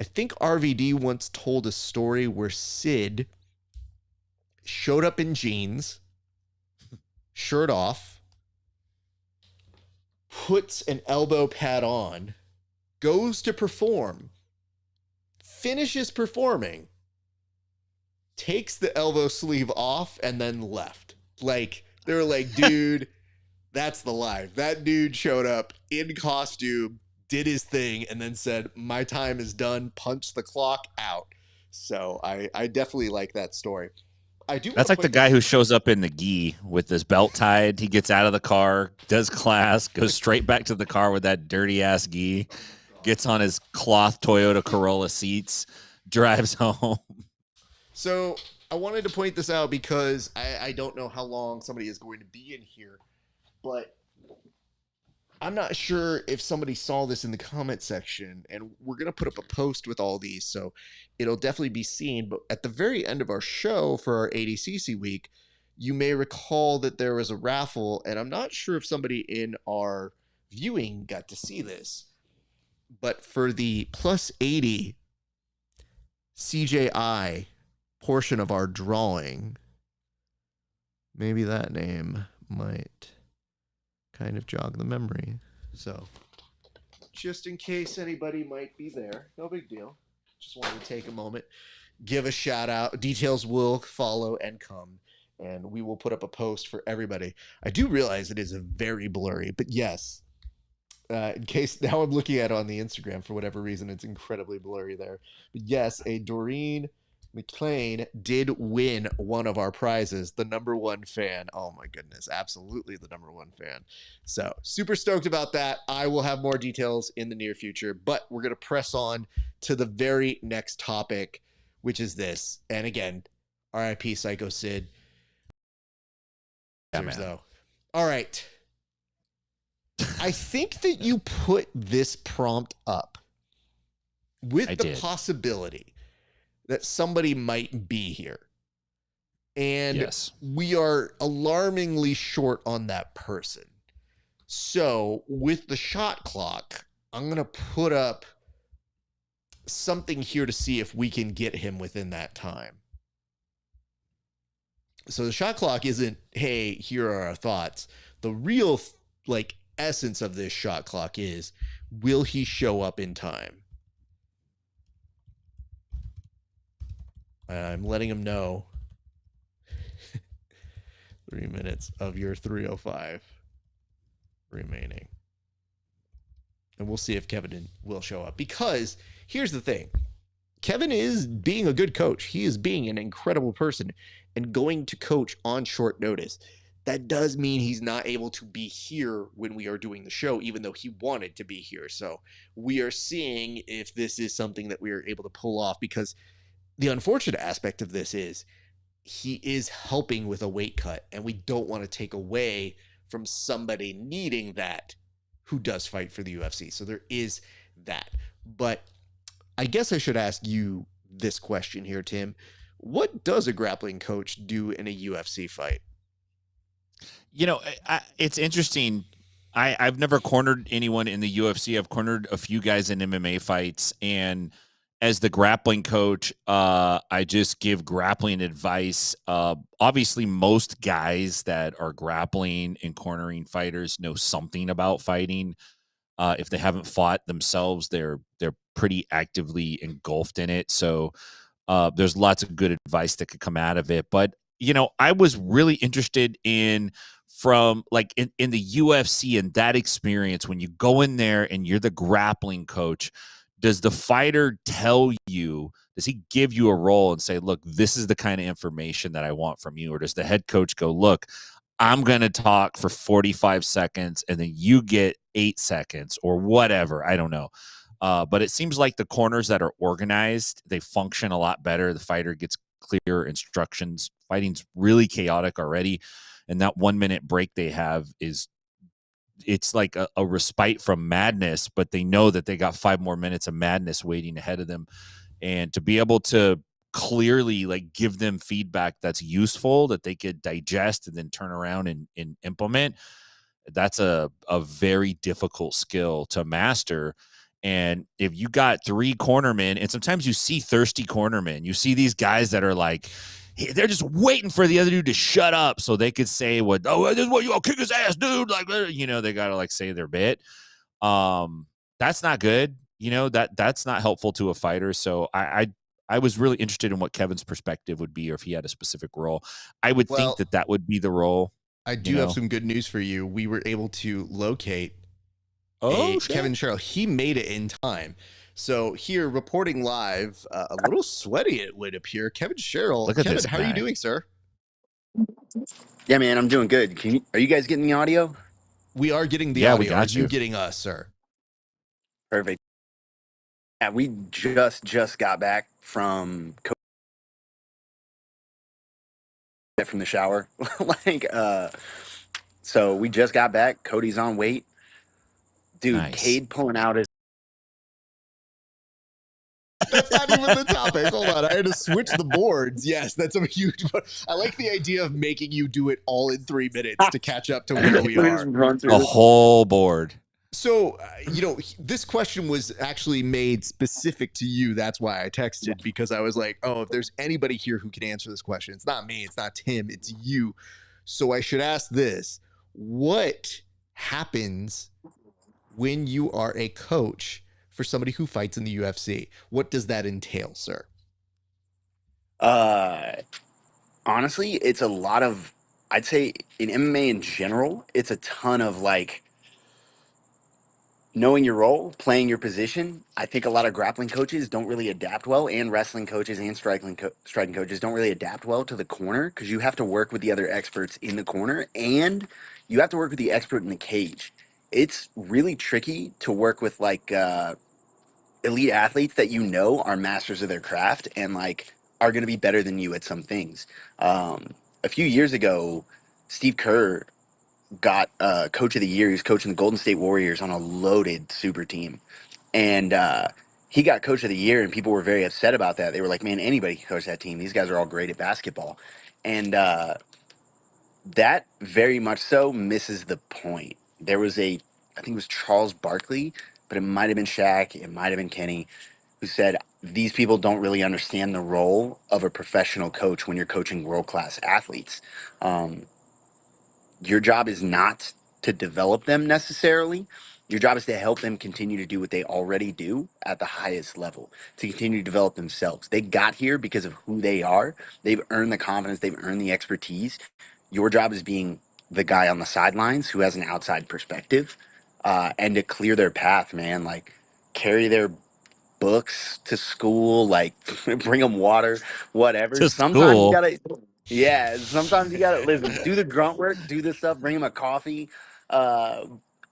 I think RVD once told a story where Sid showed up in jeans, shirt off, puts an elbow pad on, goes to perform, finishes performing, takes the elbow sleeve off, and then left. Like, they were like, dude, that's the life. That dude showed up in costume, did his thing, and then said, my time is done, punched the clock, out. So I definitely like that story. That's like the guy who shows up in the gi with his belt tied. He gets out of the car, does class, goes straight back to the car with that dirty ass gi, gets on his cloth Toyota Corolla seats, drives home. So I wanted to point this out because I don't know how long somebody is going to be in here, but I'm not sure if somebody saw this in the comment section, and we're going to put up a post with all these, so it'll definitely be seen. But at the very end of our show for our ADCC week, you may recall that there was a raffle, and I'm not sure if somebody in our viewing got to see this, but for the plus 80 CJI portion of our drawing, maybe that name might kind of jog the memory. So just in case anybody might be there, no big deal. Just wanted to take a moment, give a shout out. Details will follow and come, and we will put up a post for everybody. I do realize it is a very blurry, but yes, in case now I'm looking at it on the Instagram, for whatever reason, it's incredibly blurry there. But yes, a Doreen McLean did win one of our prizes, the #1 fan. Oh my goodness, absolutely the #1 fan. So super stoked about that. I will have more details in the near future, but we're going to press on to the very next topic, which is this. And again, RIP Psycho Sid. Yeah, man. Though. All right. I think that you put this prompt up with the possibility that somebody might be here. And we are alarmingly short on that person. So with the shot clock, I'm going to put up something here to see if we can get him within that time. So the shot clock isn't, hey, here are our thoughts. The real essence of this shot clock is, will he show up in time? I'm letting him know 3 minutes of your 3:05 remaining. And we'll see if Kevin will show up. Because here's the thing. Kevin is being a good coach. He is being an incredible person and going to coach on short notice. That does mean he's not able to be here when we are doing the show, even though he wanted to be here. So we are seeing if this is something that we are able to pull off, because the unfortunate aspect of this is he is helping with a weight cut, and we don't want to take away from somebody needing that who does fight for the UFC. So there is that. But I guess I should ask you this question here, Tim. What does a grappling coach do in a UFC fight? You know, it's interesting. I've never cornered anyone in the UFC. I've cornered a few guys in MMA fights, and as the grappling coach, I just give grappling advice. Obviously, most guys that are grappling and cornering fighters know something about fighting. If they haven't fought themselves, they're pretty actively engulfed in it. So there's lots of good advice that could come out of it. But I was really interested in in the UFC and that experience when you go in there and you're the grappling coach. Does the fighter tell you, does he give you a role and say, look, this is the kind of information that I want from you? Or does the head coach go, look, I'm going to talk for 45 seconds and then you get 8 seconds or whatever? I don't know. But it seems like the corners that are organized, they function a lot better. The fighter gets clear instructions. Fighting's really chaotic already. and that 1 minute break they have it's like a respite from madness, but they know that they got 5 more minutes of madness waiting ahead of them. And to be able to clearly like give them feedback that's useful that they could digest and then turn around and implement, that's a very difficult skill to master. And if you got 3 cornermen, and sometimes you see thirsty cornermen, you see these guys that are like, they're just waiting for the other dude to shut up so they could say this is what, I'll kick his ass, dude. Like, they got to like say their bit. That's not good. That's not helpful to a fighter. So I was really interested in what Kevin's perspective would be, or if he had a specific role. I would think that would be the role. I do have some good news for you. We were able to locate Kevin Sherrill. He made it in time. So here, reporting live, a little sweaty it would appear. Kevin Sherrill. Look at Kevin, this how are you doing, sir? Yeah, man, I'm doing good. Are you guys getting the audio? We are getting the audio. We got you getting us, sir? Perfect. Yeah, we just got back from the shower. So we just got back. Cody's on weight. Dude, nice. KADE pulling out his... That's not even the topic. Hold on. I had to switch the boards. Yes, that's a huge... I like the idea of making you do it all in 3 minutes to catch up to where we are. A whole board. So, this question was actually made specific to you. That's why I texted, because I was like, oh, if there's anybody here who can answer this question, it's not me, it's not Tim, it's you. So I should ask this. What happens when you are a coach for somebody who fights in the UFC? What does that entail, sir? Honestly, it's a lot of, I'd say in MMA in general, it's a ton of like knowing your role, playing your position. I think a lot of grappling coaches don't really adapt well, and wrestling coaches and striking coaches don't really adapt well to the corner, because you have to work with the other experts in the corner, and you have to work with the expert in the cage. It's really tricky to work with like elite athletes that are masters of their craft and like are going to be better than you at some things. A few years ago, Steve Kerr got coach of the year. He was coaching the Golden State Warriors on a loaded super team, and he got coach of the year, and people were very upset about that. They were like, man, anybody can coach that team. These guys are all great at basketball. And that very much so misses the point. There was I think it was Charles Barkley, but it might have been Shaq, it might have been Kenny, who said these people don't really understand the role of a professional coach when you're coaching world-class athletes. Your job is not to develop them necessarily. Your job is to help them continue to do what they already do at the highest level, to continue to develop themselves. They got here because of who they are. They've earned the confidence. They've earned the expertise. Your job is being the guy on the sidelines who has an outside perspective, and to clear their path, man. Like, carry their books to school, like bring them water, whatever. Sometimes you gotta... Yeah, sometimes you gotta listen, do the grunt work, do this stuff, bring them a coffee.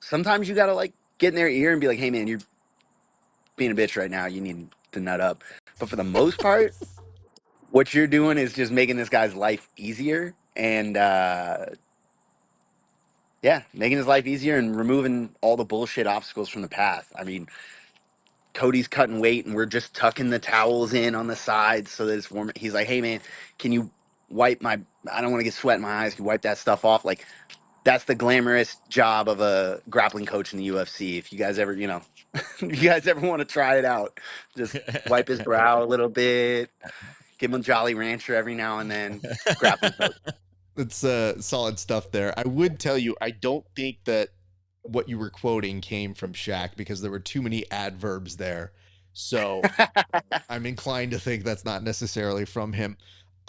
Sometimes you gotta like get in their ear and be like, hey man, you're being a bitch right now, you need to nut up. But for the most part, what you're doing is just making this guy's life easier, and making his life easier and removing all the bullshit obstacles from the path. I mean, Cody's cutting weight and we're just tucking the towels in on the sides so that it's warm. He's like, hey man, can you wipe I don't want to get sweat in my eyes. Can you wipe that stuff off? Like, that's the glamorous job of a grappling coach in the UFC. If you guys ever, you guys ever want to try it out, just wipe his brow a little bit, give him a Jolly Rancher every now and then. Grappling coach. It's solid stuff there. I would tell you, I don't think that what you were quoting came from Shaq, because there were too many adverbs there. So I'm inclined to think that's not necessarily from him.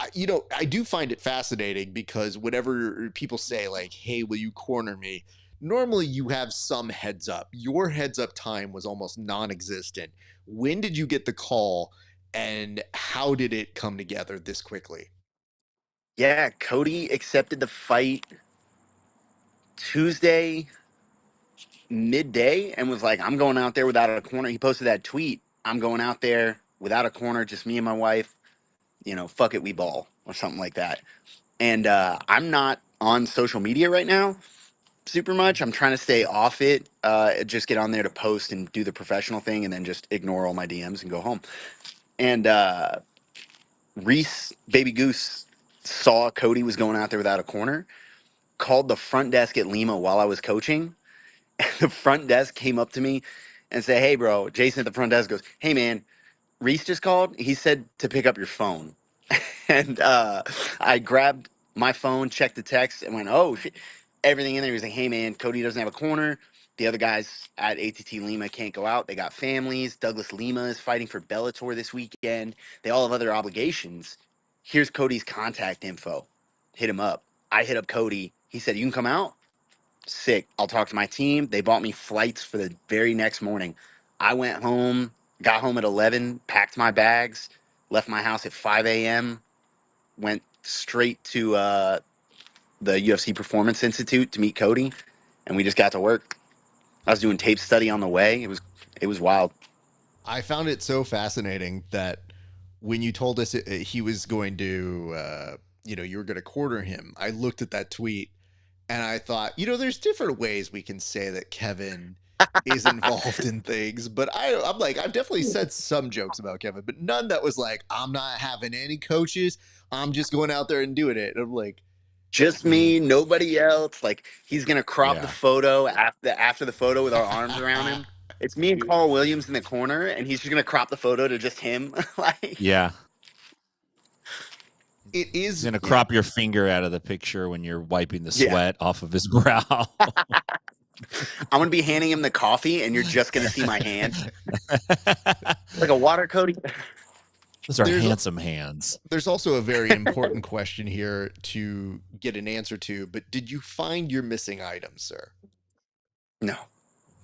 I do find it fascinating, because whenever people say like, hey, will you corner me? Normally you have some heads up. Your heads up time was almost non-existent. When did you get the call, and how did it come together this quickly? Yeah, Cody accepted the fight Tuesday midday and was like, I'm going out there without a corner. He posted that tweet, I'm going out there without a corner, just me and my wife, fuck it, we ball, or something like that. And I'm not on social media right now super much. I'm trying to stay off it. Just get on there to post and do the professional thing, and then just ignore all my DMs and go home. And Reese Baby Goose saw Cody was going out there without a corner, called the front desk at Lima while I was coaching. And the front desk came up to me and said, "Hey, bro." Jason at the front desk goes, "Hey, man, Reese just called. He said to pick up your phone." And I grabbed my phone, checked the text, and went, "Oh, shit." Everything in there. He was like, "Hey, man, Cody doesn't have a corner. The other guys at ATT Lima can't go out. They got families. Douglas Lima is fighting for Bellator this weekend. They all have other obligations. Here's Cody's contact info. Hit him up." I hit up Cody. He said, "You can come out? Sick. I'll talk to my team." They bought me flights for the very next morning. I went home, got home at 11, packed my bags, left my house at 5 a.m., went straight to the UFC Performance Institute to meet Cody, and we just got to work. I was doing tape study on the way. It was wild. I found it so fascinating that when you told us he was going to, you were going to corner him, I looked at that tweet and I thought, there's different ways we can say that Kevin is involved in things, but I'm like, I've definitely said some jokes about Kevin, but none that was like, I'm not having any coaches. I'm just going out there and doing it. And I'm like, just me, nobody else. Like, he's gonna crop the photo after the photo with our arms around him. It's me and Carl Williams in the corner, and he's just gonna crop the photo to just him. Like, Yeah. It is. He's gonna crop your finger out of the picture when you're wiping the sweat off of his brow. I'm gonna be handing him the coffee, and you're just gonna see my hand, like a water Cody. Those are handsome hands. There's also a very important question here to get an answer to, but did you find your missing items, sir? No.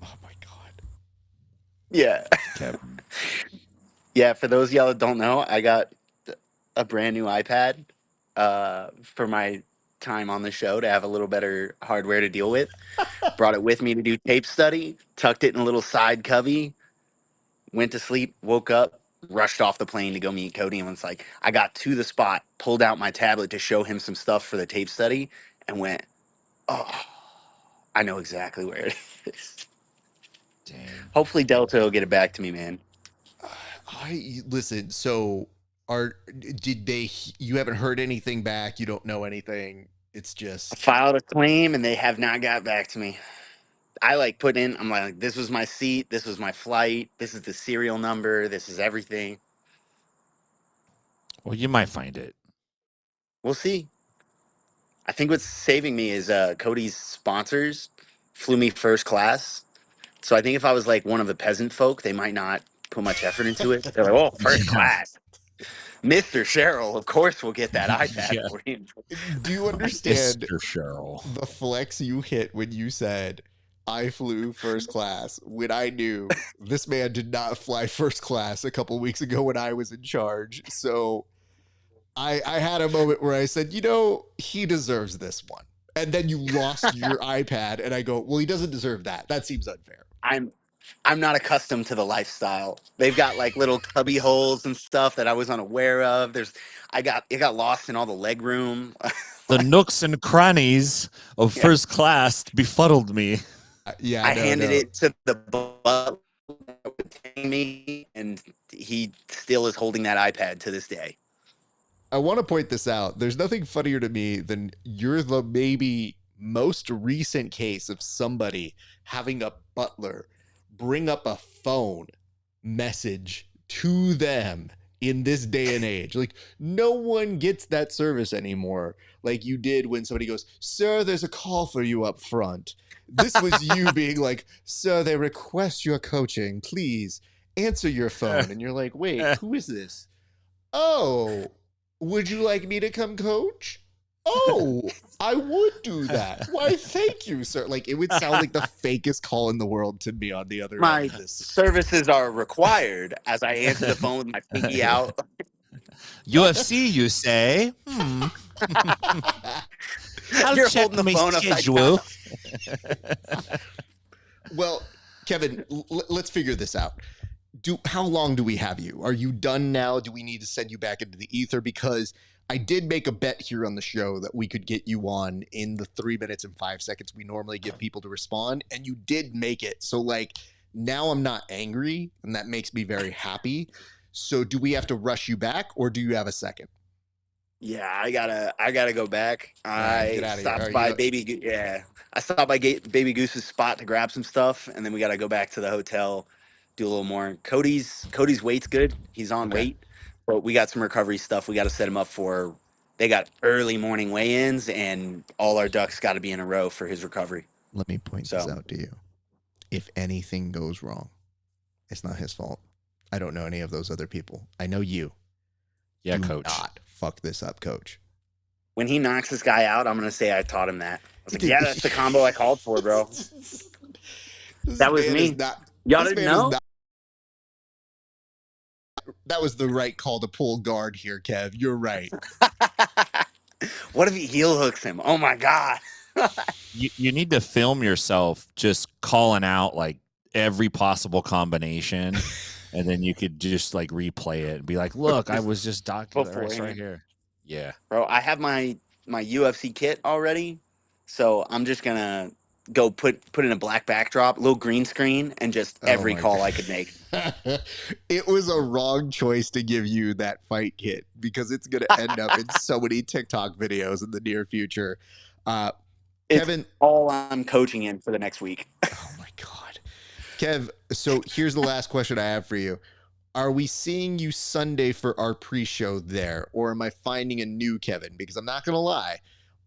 Oh my God. Yeah. Yeah, for those of y'all that don't know, I got a brand new iPad for my time on the show to have a little better hardware to deal with. Brought it with me to do tape study, tucked it in a little side cubby, went to sleep, woke up, rushed off the plane to go meet Cody, and was like, I got to the spot, pulled out my tablet to show him some stuff for the tape study, and went, "Oh, I know exactly where it is." Dang. Hopefully Delta will get it back to me, man. Listen, so you haven't heard anything back, you don't know anything, it's just I filed a claim and they have not got back to me. I I'm like, this was my seat, this was my flight, this is the serial number, this is everything. Well, you might find it. We'll see. I think what's saving me is Cody's sponsors flew me first class. So I think if I was like one of the peasant folk, they might not put much effort into it. They're like, "Oh, first class. Mr. Sherrill, of course we'll get that iPad for you." Do you understand Mr. Sherrill, the flex you hit when you said I flew first class, when I knew this man did not fly first class a couple weeks ago when I was in charge? So I had a moment where I said, he deserves this one. And then you lost your iPad, and I go, well, he doesn't deserve that. That seems unfair. I'm not accustomed to the lifestyle. They've got like little cubby holes and stuff that I was unaware of. It got lost in all the leg room. the nooks and crannies of first class befuddled me. I handed it to the butler me, and he still is holding that iPad to this day. I want to point this out. There's nothing funnier to me than you're the maybe most recent case of somebody having a butler bring up a phone message to them in this day and age. Like, no one gets that service anymore like you did when somebody goes, "Sir, there's a call for you up front." This was you being like, "Sir, they request your coaching. Please answer your phone." And you're like, "Wait, who is this?" "Oh, would you like me to come coach?" "Oh, I would do that. Why, thank you, sir." Like, it would sound like the fakest call in the world to me on the other My end of this. services are required as I answer the phone with my pinky out. UFC, you say? I'll You're check holding the my phone upside schedule. Well, Kevin, let's figure this out. how long do we have you? Are you done now? Do we need to send you back into the ether? Because I did make a bet here on the show that we could get you on in the 3 minutes and 5 seconds we normally give people to respond, and you did make it. So like now I'm not angry, and that makes me very happy. So do we have to rush you back, or do you have a second? Yeah, I gotta go back. Right, get I outta here. stopped Are by you- I stopped by Baby Goose's spot to grab some stuff, and then we gotta go back to the hotel, do a little more. Cody's weight's good. He's on Okay. weight, but we got some recovery stuff. We got to set him up for. They got early morning weigh-ins, and all our ducks got to be in a row for his recovery. Let me point this out to you. If anything goes wrong, it's not his fault. I don't know any of those other people. I know you. Yeah, Do coach. not fuck this up, coach. When he knocks this guy out, I'm gonna say I taught him that. I was like, yeah, that's the combo I called for, bro. That was me. Y'all didn't know? That was the right call to pull guard here, Kev. You're right. What if he heel hooks him? Oh my god. You need to film yourself just calling out like every possible combination, and then you could just like replay it and be like, "Look, I was just docking right here." Yeah, bro. I have my UFC kit already, so I'm just gonna go put in a black backdrop, little green screen, and just every call I could make. It was a wrong choice to give you that fight kit because it's gonna end up in so many TikTok videos in the near future. Kevin, all I'm coaching in for the next week. Oh my god, Kev. So here's the last question I have for you. Are we seeing you Sunday for our pre-show there, or am I finding a new Kevin? Because I'm not going to lie,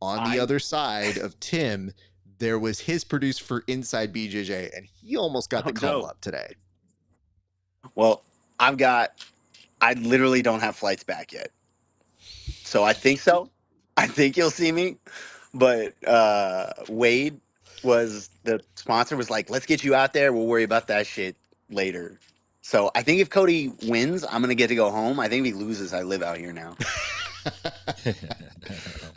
on the other side of Tim, there was his producer for Inside BJJ, and he almost got the call up today. Well, I literally don't have flights back yet. So I think so. I think you'll see me. But Wade was the sponsor, was like, let's get you out there. We'll worry about that shit later. So I think if Cody wins, I'm going to get to go home. I think if he loses, I live out here now.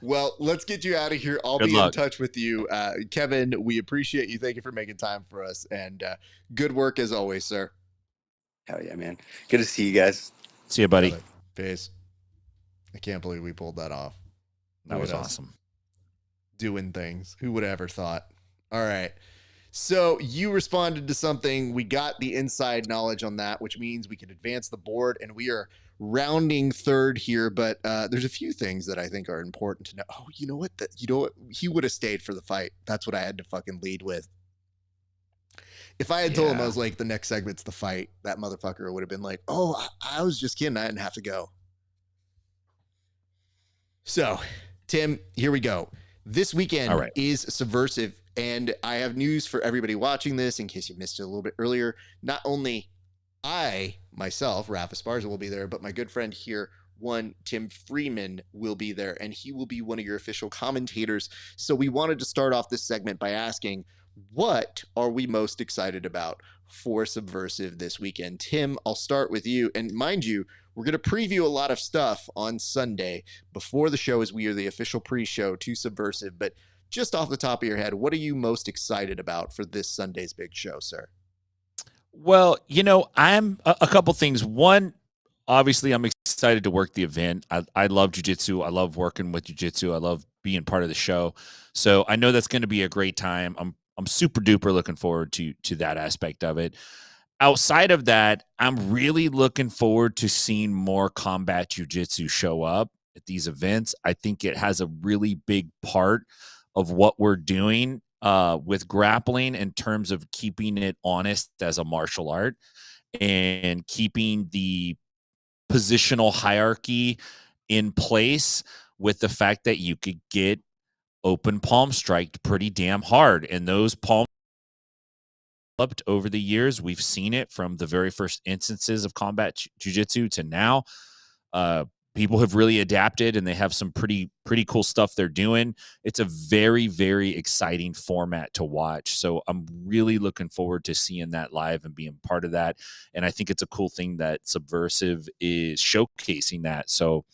Well, let's get you out of here. I'll be in touch with you. Kevin, we appreciate you. Thank you for making time for us. And good work as always, sir. Hell yeah, man. Good to see you guys. See you, buddy. Peace. I can't believe we pulled that off. That was awesome. Doing things. Who would have ever thought? All right. So you responded to something. We got the inside knowledge on that, which means we can advance the board, and we are rounding third here. But there's a few things that I think are important to know. Oh, you know what? He would have stayed for the fight. That's what I had to fucking lead with. If I had told him I was like, the next segment's the fight, that motherfucker would have been like, oh, I was just kidding. I didn't have to go. So, Tim, here we go. This weekend is Subversive, and I have news for everybody watching this in case you missed it a little bit earlier. Not only I, myself, RAF ESPARZA, will be there, but my good friend here, Tim Freeman, will be there, and he will be one of your official commentators. So we wanted to start off this segment by asking, what are we most excited about for Subversive this weekend? Tim, I'll start with you. And mind you, we're going to preview a lot of stuff on Sunday before the show, as we are the official pre-show to Subversive. But just off the top of your head, what are you most excited about for this Sunday's big show, sir? Well, I'm a couple things. One, obviously, I'm excited to work the event. I love jiu-jitsu. I love working with jiu-jitsu. I love being part of the show. So I know that's going to be a great time. I'm super duper looking forward to that aspect of it. Outside of that, I'm really looking forward to seeing more combat jiu-jitsu show up at these events. I think it has a really big part of what we're doing with grappling in terms of keeping it honest as a martial art and keeping the positional hierarchy in place with the fact that you could get open palm striked pretty damn hard. And those palm developed over the years. We've seen it from the very first instances of combat jiu-jitsu to now. People have really adapted, and they have some pretty cool stuff they're doing. It's a very, very exciting format to watch. So I'm really looking forward to seeing that live and being part of that. And I think it's a cool thing that Subversive is showcasing that. So,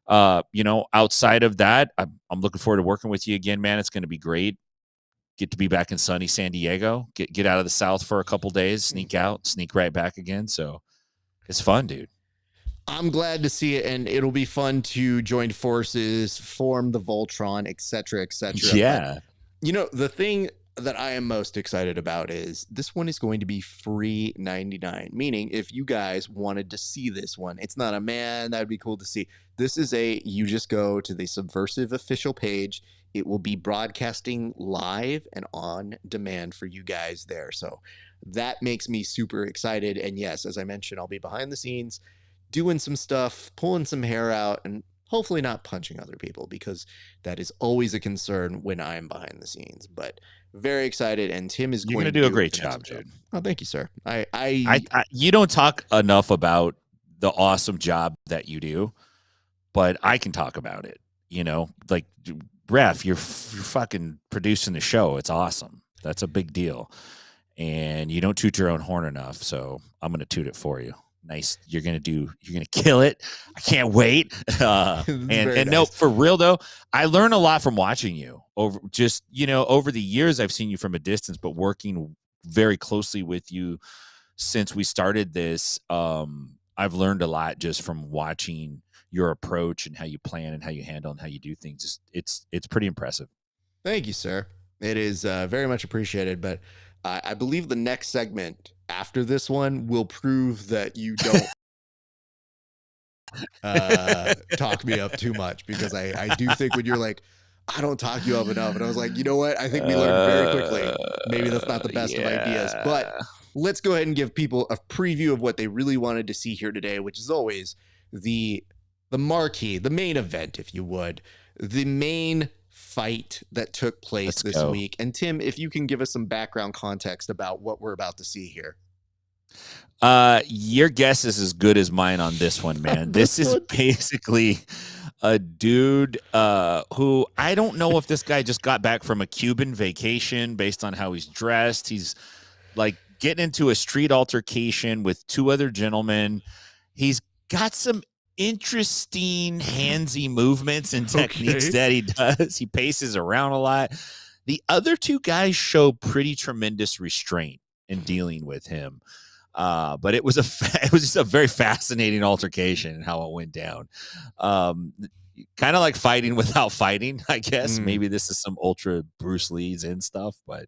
outside of that, I'm looking forward to working with you again, man. It's going to be great. get to be back in sunny San Diego, get out of the South for a couple days, sneak out, sneak right back again. So it's fun, dude. I'm glad to see it, and it'll be fun to join forces, form the Voltron, etc., etc. Yeah. But, the thing that I am most excited about is this one is going to be free 99, meaning if you guys wanted to see this one, it's not a man, that'd be cool to see. This is you just go to the Subversive official page. It will be broadcasting live and on demand for you guys there. So that makes me super excited. And yes, as I mentioned, I'll be behind the scenes doing some stuff, pulling some hair out, and hopefully not punching other people, because that is always a concern when I'm behind the scenes. But very excited, and Tim is You're going to do a great job, dude. Oh, thank you, sir. You don't talk enough about the awesome job that you do, but I can talk about it. Like, Ref, you're fucking producing the show. It's awesome. That's a big deal. And you don't toot your own horn enough, so I'm going to toot it for you. Nice. You're going to kill it. I can't wait. And nice. No, for real though, I learn a lot from watching you over the years. I've seen you from a distance, but working very closely with you since we started this, I've learned a lot just from watching your approach and how you plan and how you handle and how you do things. It's pretty impressive. Thank you, sir. It is very much appreciated. But I believe the next segment after this one will prove that you don't talk me up too much, because I do think when you're like, I don't talk you up enough, and I was like, you know what? I think we learned very quickly. Maybe that's not the best of ideas, but let's go ahead and give people a preview of what they really wanted to see here today, which is always the marquee, the main event, if you would, the main fight that took place this week. And Tim, if you can give us some background context about what we're about to see here. Your guess is as good as mine on this one, man. This is basically a dude who, I don't know if this guy just got back from a Cuban vacation based on how he's dressed. He's like getting into a street altercation with two other gentlemen. He's got some interesting handsy movements and techniques that he does. He paces around a lot. The other two guys show pretty tremendous restraint in dealing with him. But it was just a very fascinating altercation and how it went down. Kind of like fighting without fighting, I guess. Maybe this is some ultra Bruce Lee's and stuff, but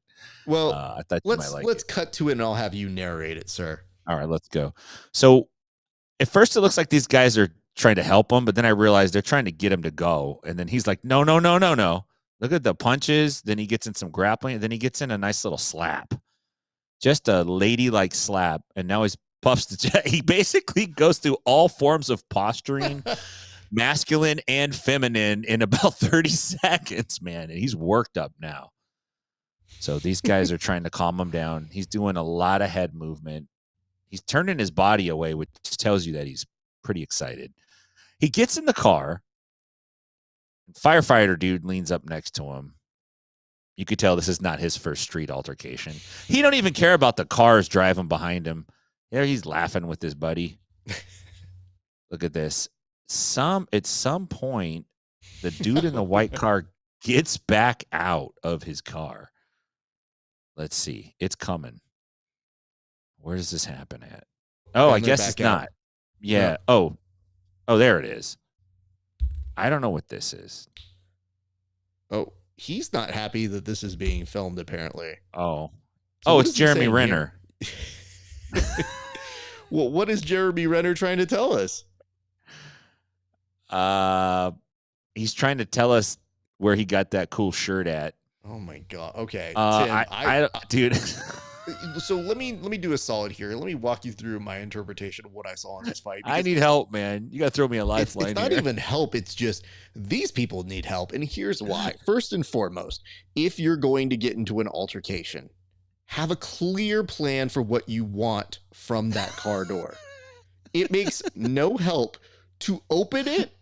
I thought you might like let's cut to it, and I'll have you narrate it, sir. All right, let's go. So at first it looks like these guys are trying to help him, but then I realized they're trying to get him to go. And then he's like, no. Look at the punches. Then he gets in some grappling, and then he gets in a nice little slap. Just a ladylike slap. And now he's puffs the chest. He basically goes through all forms of posturing, masculine and feminine, in about 30 seconds, man. And he's worked up now. So these guys are trying to calm him down. He's doing a lot of head movement. He's turning his body away, which tells you that he's pretty excited. He gets in the car. Firefighter dude leans up next to him. You could tell this is not his first street altercation. He don't even care about the cars driving behind him. There, he's laughing with his buddy. Look at this. At some point, the dude in the white car gets back out of his car. Let's see. It's coming. Where does this happen at? Oh, I guess it's not. Yeah. Oh, there it is. I don't know what this is. Oh, he's not happy that this is being filmed, apparently. Oh, it's Jeremy Renner. Well, what is Jeremy Renner trying to tell us? He's trying to tell us where he got that cool shirt at. Oh my God. Okay. Tim, dude. So let me do a solid here. Let me walk you through my interpretation of what I saw in this fight. I need help, man. You got to throw me a lifeline. It's not even help. It's just these people need help. And here's why. First and foremost, if you're going to get into an altercation, have a clear plan for what you want from that car door. It makes no help to open it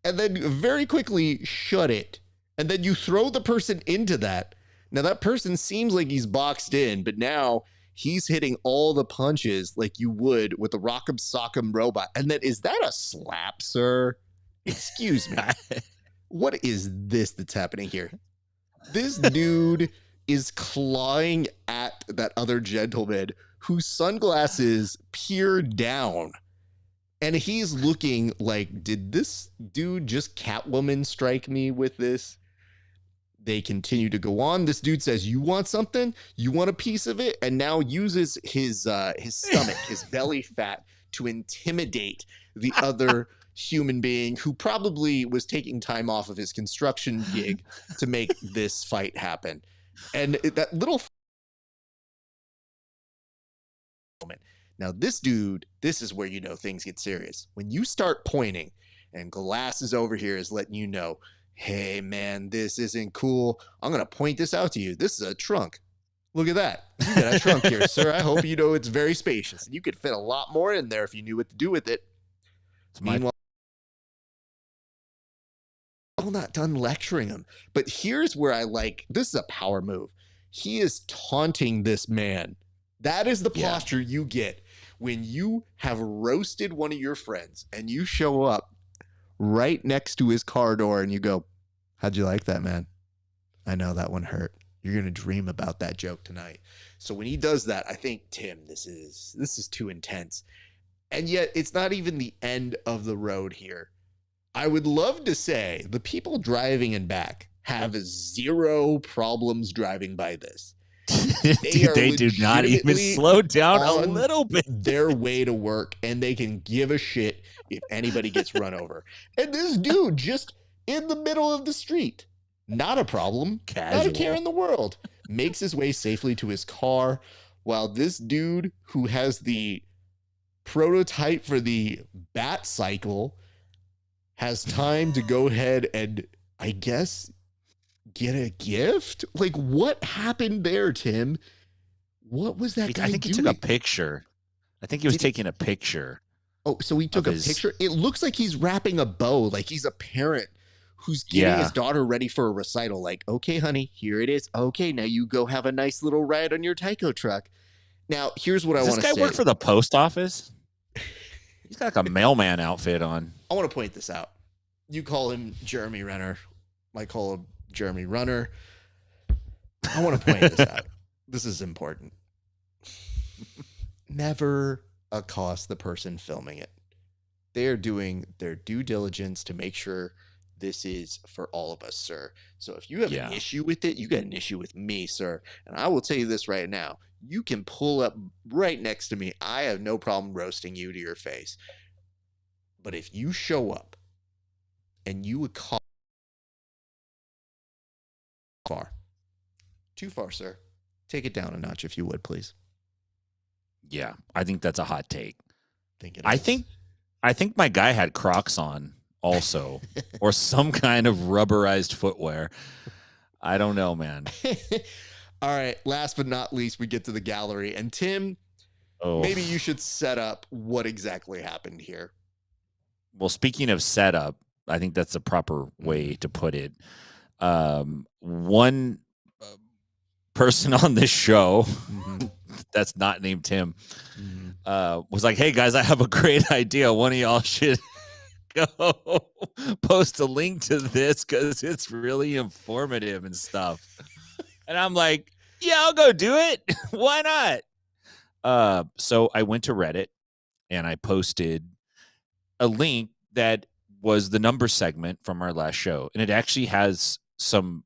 and then very quickly shut it. And then you throw the person into that. Now, that person seems like he's boxed in, but now he's hitting all the punches like you would with a Rock'em Sock'em robot. And then, is that a slap, sir? Excuse me. What is this that's happening here? This dude is clawing at that other gentleman whose sunglasses peer down. And he's looking like, did this dude just Catwoman strike me with this? They continue to go on. This dude says, you want something? You want a piece of it? And now uses his stomach, his belly fat to intimidate the other human being who probably was taking time off of his construction gig to make this fight happen. And that little moment. Now, this dude, this is where you know things get serious. When you start pointing and Glasses over here is letting you know, hey, man, this isn't cool. I'm going to point this out to you. This is a trunk. Look at that. You got a trunk here, sir. I hope you know it's very spacious. And you could fit a lot more in there if you knew what to do with it. Meanwhile, I'm not done lecturing him. But here's where I like, this is a power move. He is taunting this man. That is the posture you get when you have roasted one of your friends and you show up right next to his car door and you go, how'd you like that, man? I know that one hurt. You're going to dream about that joke tonight. So when he does that, I think, Tim, this is too intense. And yet it's not even the end of the road here. I would love to say the people driving and back have zero problems driving by this. They do not even slow down a little bit. Their way to work, and they can give a shit if anybody gets run over. And this dude just in the middle of the street, not a problem, not a care in the world, makes his way safely to his car, while this dude who has the prototype for the bat cycle has time to go ahead and, I guess, get a gift? Like, what happened there, Tim? What was that guy I think he doing? took a picture. I think he was taking a picture. Oh, so he took a picture? It looks like he's wrapping a bow, like he's a parent who's getting his daughter ready for a recital. Like, okay, honey, here it is. Okay, now you go have a nice little ride on your Tyco truck. Now, here's what I want to say. Does this guy work for the post office? He's got like a mailman outfit on. I want to point this out. You call him Jeremy Renner. I call him Jeremy Runner. I want to point this out. This is important. Never accost the person filming it. They are doing their due diligence to make sure this is for all of us, sir. So if you have an issue with it, you got an issue with me, sir. And I will tell you this right now. You can pull up right next to me. I have no problem roasting you to your face. But if you show up and you would call far, too far, sir. Take it down a notch if you would, please. Yeah, I think that's a hot take. I think my guy had Crocs on also, or some kind of rubberized footwear. I don't know, man. All right, last but not least, we get to the gallery. And Tim, maybe you should set up what exactly happened here. Well, speaking of setup, I think that's the proper way to put it. One person on this show that's not named Tim was like, hey guys, I have a great idea. One of y'all should go post a link to this because it's really informative and stuff. And I'm like, yeah, I'll go do it. Why not? So I went to Reddit and I posted a link that was the number segment from our last show. And it actually has some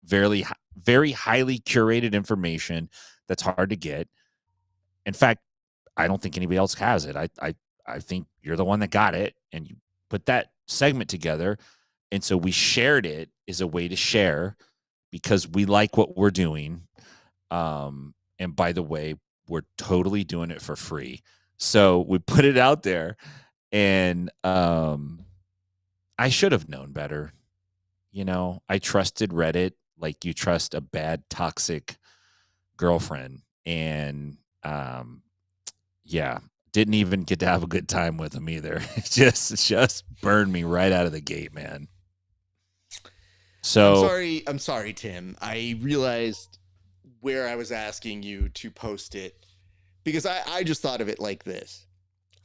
very highly curated information that's hard to get. In fact, I don't think anybody else has it. I think you're the one that got it and you put that segment together. And so we shared it as a way to share because we like what we're doing. And by the way, we're totally doing it for free. So we put it out there and I should have known better. You know, I trusted Reddit like you trust a bad, toxic girlfriend. And didn't even get to have a good time with them either. just burned me right out of the gate, man. So I'm sorry, Tim. I realized where I was asking you to post it because I just thought of it like this.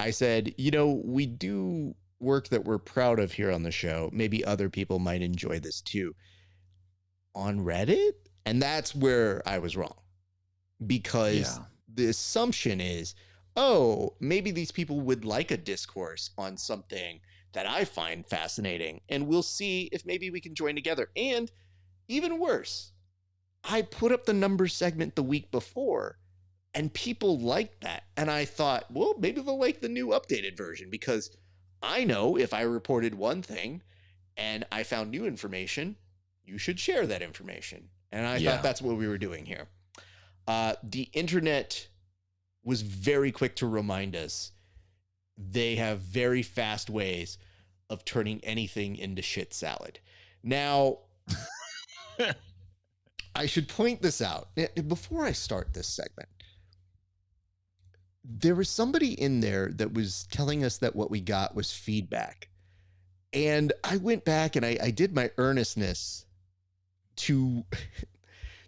I said, you know, we do work that we're proud of here on the show. Maybe other people might enjoy this too. On Reddit, And that's where I was wrong, because the assumption is, oh, maybe these people would like a discourse on something that I find fascinating, and we'll see if maybe we can join together. And even worse, I put up the numbers segment the week before, and people liked that. And I thought, well, maybe they'll like the new updated version, because I know if I reported one thing and I found new information, you should share that information. And I thought that's what we were doing here. The internet was very quick to remind us they have very fast ways of turning anything into shit salad. Now, I should point this out before I start this segment. There was somebody in there that was telling us that what we got was feedback. And I went back and I did my earnestness to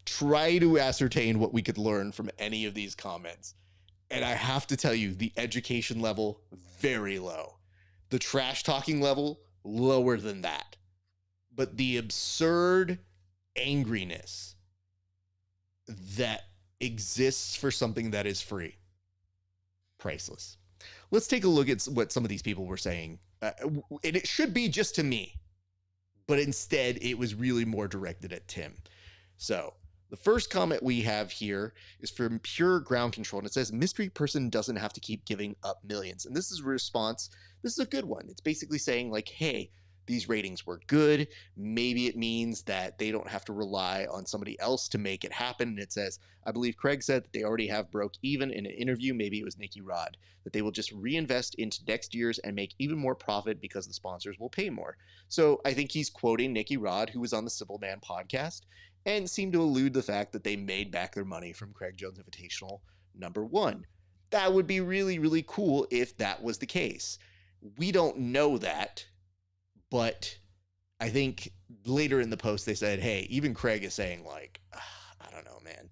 try to ascertain what we could learn from any of these comments. And I have to tell you, the education level, very low. The trash talking level, lower than that. But the absurd angriness that exists for something that is free, priceless. Let's take a look at what some of these people were saying. And it should be just to me, but instead it was really more directed at Tim. So the first comment we have here is from Pure Ground Control, and it says, mystery person doesn't have to keep giving up millions. And this is a response. This is a good one. It's basically saying like, hey, these ratings were good. Maybe it means that they don't have to rely on somebody else to make it happen. And it says, I believe Craig said that they already have broke even in an interview. Maybe it was Nicky Rod, that they will just reinvest into next year's and make even more profit because the sponsors will pay more. So I think he's quoting Nicky Rod, who was on the Simple Man podcast, and seemed to allude to the fact that they made back their money from Craig Jones Invitational #1. That would be really, really cool if that was the case. We don't know that. But I think later in the post, they said, hey, even Craig is saying like, I don't know, man.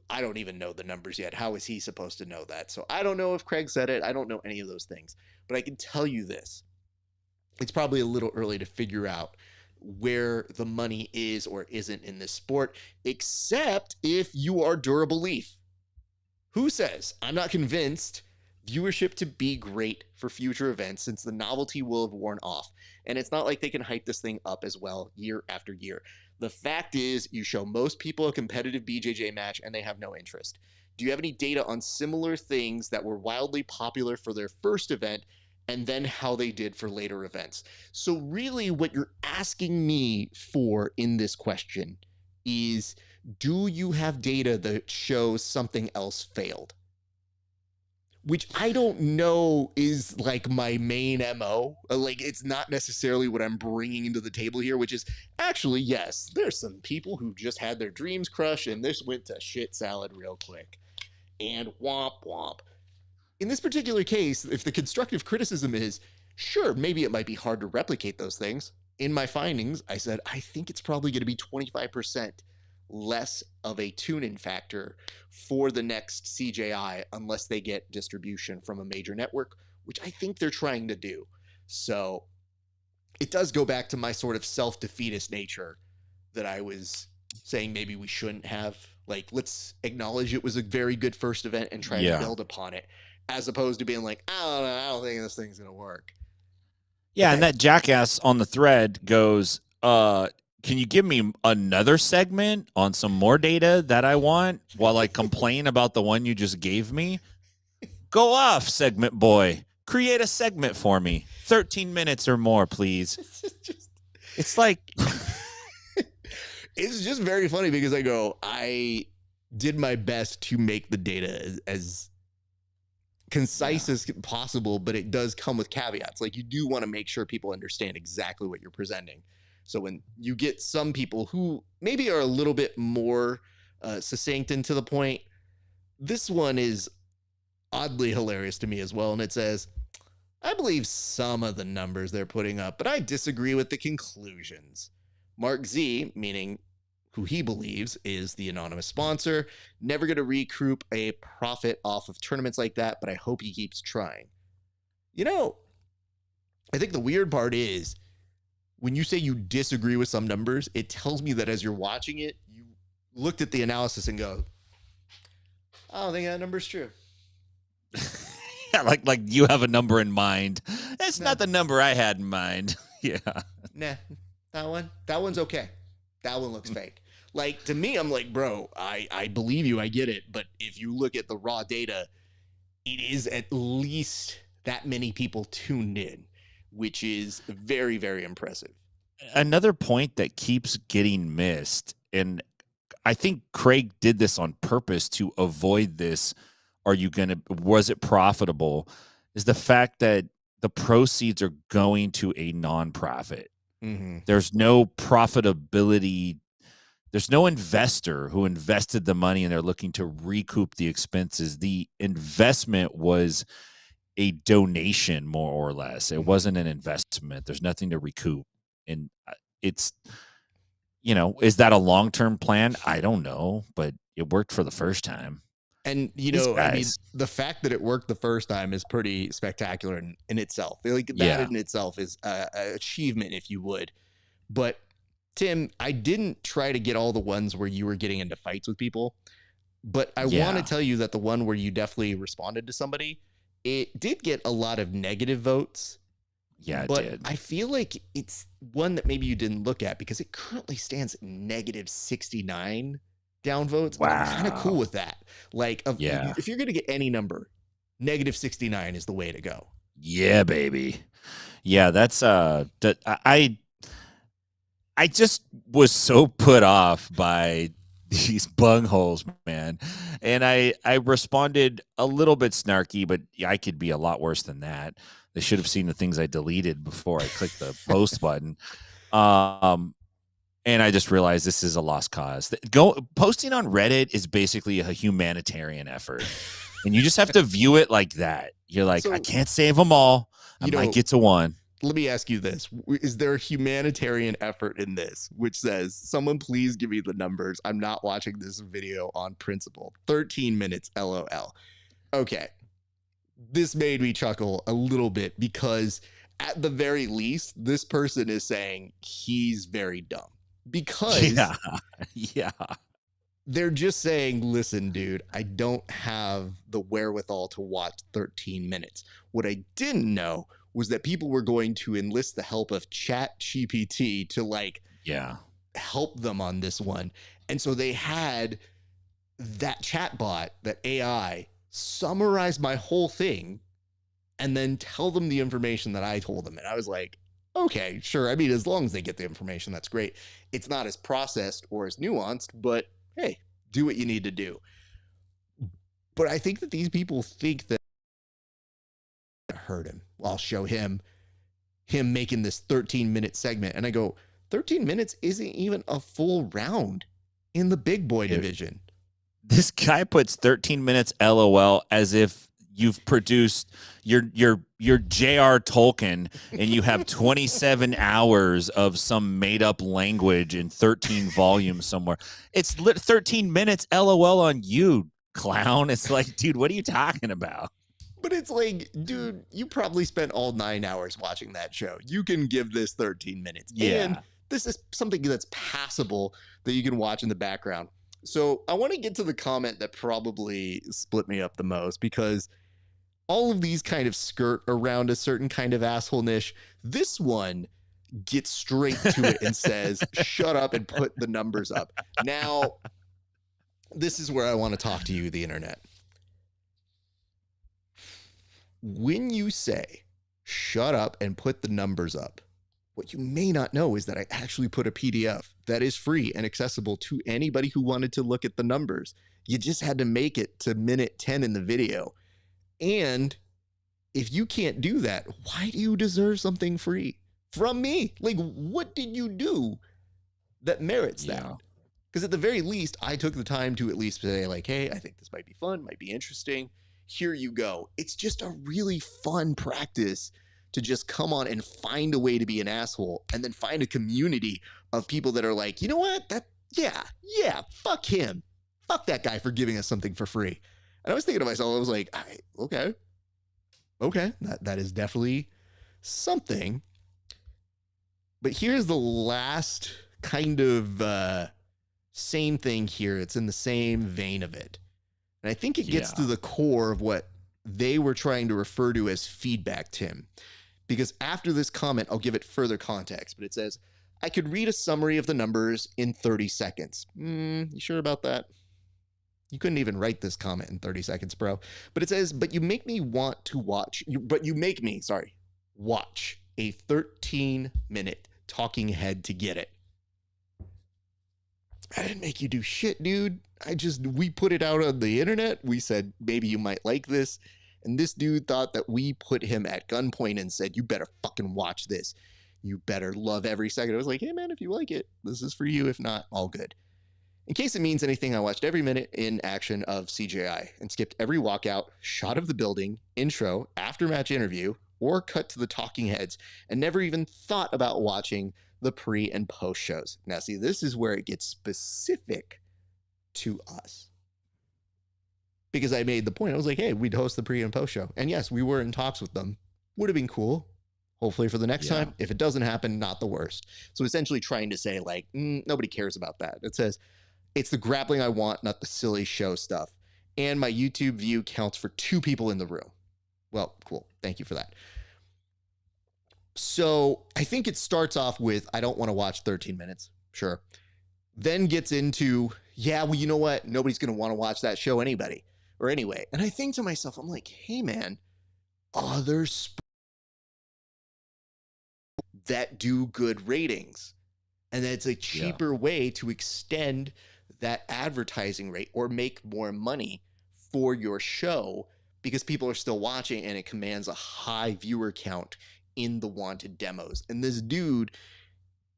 I don't even know the numbers yet. How is he supposed to know that? So I don't know if Craig said it. I don't know any of those things. But I can tell you this. It's probably a little early to figure out where the money is or isn't in this sport, except if you are Durable Leaf. Who says, I'm not convinced viewership to be great for future events since the novelty will have worn off. And it's not like they can hype this thing up as well year after year. The fact is, you show most people a competitive BJJ match and they have no interest. Do you have any data on similar things that were wildly popular for their first event and then how they did for later events? So really what you're asking me for in this question is, do you have data that shows something else failed? Which I don't know is like my main MO. Like, it's not necessarily what I'm bringing into the table here, which is actually, yes, there's some people who just had their dreams crushed and this went to shit salad real quick. And womp womp. In this particular case, if the constructive criticism is, sure, maybe it might be hard to replicate those things. In my findings, I said, I think it's probably going to be 25% less of a tune-in factor for the next CJI unless they get distribution from a major network, which I think they're trying to do. So it does go back to my sort of self-defeatist nature that I was saying maybe we shouldn't have. Like, let's acknowledge it was a very good first event and try to build upon it, as opposed to being like, I don't know, I don't think this thing's going to work. Yeah, and that jackass on the thread goes, can you give me another segment on some more data that I want while I complain about the one you just gave me? Go off, segment boy. Create a segment for me. 13 minutes or more, please. It's like... It's just very funny because I did my best to make the data as concise as possible, but it does come with caveats. Like, you do want to make sure people understand exactly what you're presenting. So when you get some people who maybe are a little bit more succinct and to the point, this one is oddly hilarious to me as well. And it says, I believe some of the numbers they're putting up, but I disagree with the conclusions. Mark Z, meaning who he believes is the anonymous sponsor, never going to recoup a profit off of tournaments like that, but I hope he keeps trying. You know, I think the weird part is, when you say you disagree with some numbers, it tells me that as you're watching it, looked at the analysis and go, I don't think that number's true. Yeah, like you have a number in mind. That's No. not the number I had in mind. Yeah. Nah, that one's okay. That one looks fake. Like, to me, I'm like, bro, I believe you, I get it. But if you look at the raw data, it is at least that many people tuned in, which is very, very impressive. Another point that keeps getting missed, and I think Craig did this on purpose to avoid this. Was it profitable? Is the fact that the proceeds are going to a nonprofit. Mm-hmm. There's no profitability. There's no investor who invested the money and they're looking to recoup the expenses. The investment was a donation, more or less. It wasn't an investment. There's nothing to recoup. And it's, is that a long-term plan? I don't know, but it worked for the first time. And, I mean, the fact that it worked the first time is pretty spectacular in itself. Like, that in itself is an achievement, if you would. But, Tim, I didn't try to get all the ones where you were getting into fights with people. But I want to tell you that the one where you definitely responded to somebody, it did get a lot of negative votes. Yeah, but it did. I feel like it's one that maybe you didn't look at because it currently stands at negative 69 downvotes. Wow. I'm kind of cool with that. Like, if you're going to get any number, negative 69 is the way to go. Yeah, baby. Yeah, that's I just was so put off by these bungholes, man. And I responded a little bit snarky, but I could be a lot worse than that. They should have seen the things I deleted before I clicked the post button. And I just realized this is a lost cause. Posting on Reddit is basically a humanitarian effort. And you just have to view it like that. You're like, I can't save them all. I might get to one. Let me ask you this. Is there a humanitarian effort in this which says, someone please give me the numbers? I'm not watching this video on principle. 13 minutes, LOL. Okay. This made me chuckle a little bit because at the very least, this person is saying he's very dumb. Because they're just saying, listen, dude, I don't have the wherewithal to watch 13 minutes. What I didn't know was that people were going to enlist the help of ChatGPT to help them on this one. And so they had that chatbot, that AI, summarize my whole thing and then tell them the information that I told them. And I was like, okay, sure. I mean, as long as they get the information, that's great. It's not as processed or as nuanced, but hey, do what you need to do. But I think that these people think that hurt him. I'll show him making this 13-minute segment. And I go, 13 minutes isn't even a full round in the big boy division. This guy puts 13 minutes LOL as if you've produced your J.R. Tolkien and you have 27 hours of some made up language in 13 volumes somewhere. It's 13 minutes LOL on you, clown. It's like, dude, what are you talking about? But it's like, dude, you probably spent all 9 hours watching that show. You can give this 13 minutes. Yeah. And this is something that's passable that you can watch in the background. So I want to get to the comment that probably split me up the most, because all of these kind of skirt around a certain kind of asshole niche. This one gets straight to it and says, shut up and put the numbers up. Now, this is where I want to talk to you, the internet. When you say, shut up and put the numbers up, what you may not know is that I actually put a PDF that is free and accessible to anybody who wanted to look at the numbers. You just had to make it to minute 10 in the video. And if you can't do that, why do you deserve something free from me? Like, what did you do that merits that? Because at the very least, I took the time to at least say, like, hey, I think this might be fun, might be interesting. Here you go. It's just a really fun practice to just come on and find a way to be an asshole, and then find a community of people that are like, you know what? Yeah, fuck him. Fuck that guy for giving us something for free. And I was thinking to myself, I was like, okay, that is definitely something. But here's the last kind of Same thing here. It's in the same vein of it. And I think it gets to the core of what they were trying to refer to as feedback, Tim. Because after this comment, I'll give it further context. But it says, I could read a summary of the numbers in 30 seconds. You sure about that? You couldn't even write this comment in 30 seconds, bro. But it says, but you make me want to watch, watch a 13-minute talking head to get it. I didn't make you do shit, dude. We put it out on the internet. We said, maybe you might like this. And this dude thought that we put him at gunpoint and said, you better fucking watch this. You better love every second. I was like, hey man, if you like it, this is for you. If not, all good. In case it means anything, I watched every minute in action of CJI and skipped every walkout, shot of the building, intro, after-match interview, or cut to the talking heads, and never even thought about watching the pre and post shows. Now, see, this is where it gets specific to us. Because I made the point. I was like, hey, we'd host the pre and post show. And yes, we were in talks with them. Would have been cool. Hopefully for the next time. If it doesn't happen, not the worst. So essentially trying to say, like, nobody cares about that. It says, it's the grappling I want, not the silly show stuff. And my YouTube view counts for 2 people in the room. Well, cool. Thank you for that. So I think it starts off with, I don't want to watch 13 minutes. Sure. Then gets into, yeah, well, you know what? Nobody's going to want to watch that show anyway. And I think to myself, I'm like, hey, man, other sports that do good ratings. And it's a cheaper way to extend that advertising rate or make more money for your show because people are still watching and it commands a high viewer count in the wanted demos. And this dude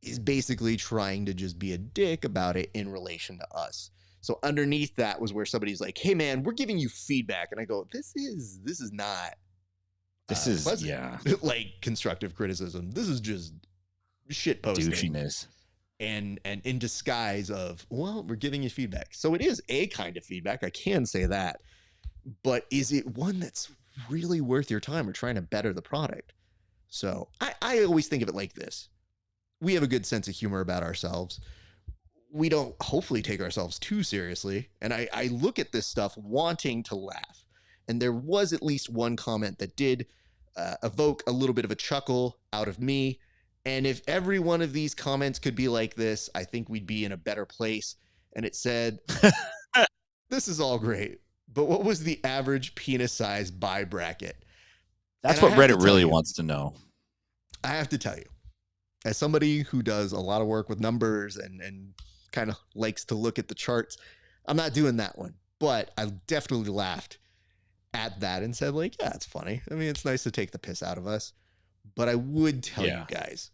is basically trying to just be a dick about it in relation to us. So underneath that was where somebody's like, hey man, we're giving you feedback. And I go, this is not like constructive criticism. This is just shit posting. Douchiness. And in disguise of, well, we're giving you feedback. So it is a kind of feedback. I can say that. But is it one that's really worth your time or trying to better the product? So I always think of it like this. We have a good sense of humor about ourselves. We don't hopefully take ourselves too seriously. And I look at this stuff wanting to laugh. And there was at least one comment that did evoke a little bit of a chuckle out of me. And if every one of these comments could be like this, I think we'd be in a better place. And it said, this is all great, but what was the average penis size buy bracket? That's what Reddit really wants to know. I have to tell you, as somebody who does a lot of work with numbers and kind of likes to look at the charts, I'm not doing that one. But I definitely laughed at that and said, like, yeah, it's funny. I mean, it's nice to take the piss out of us. But I would tell you guys,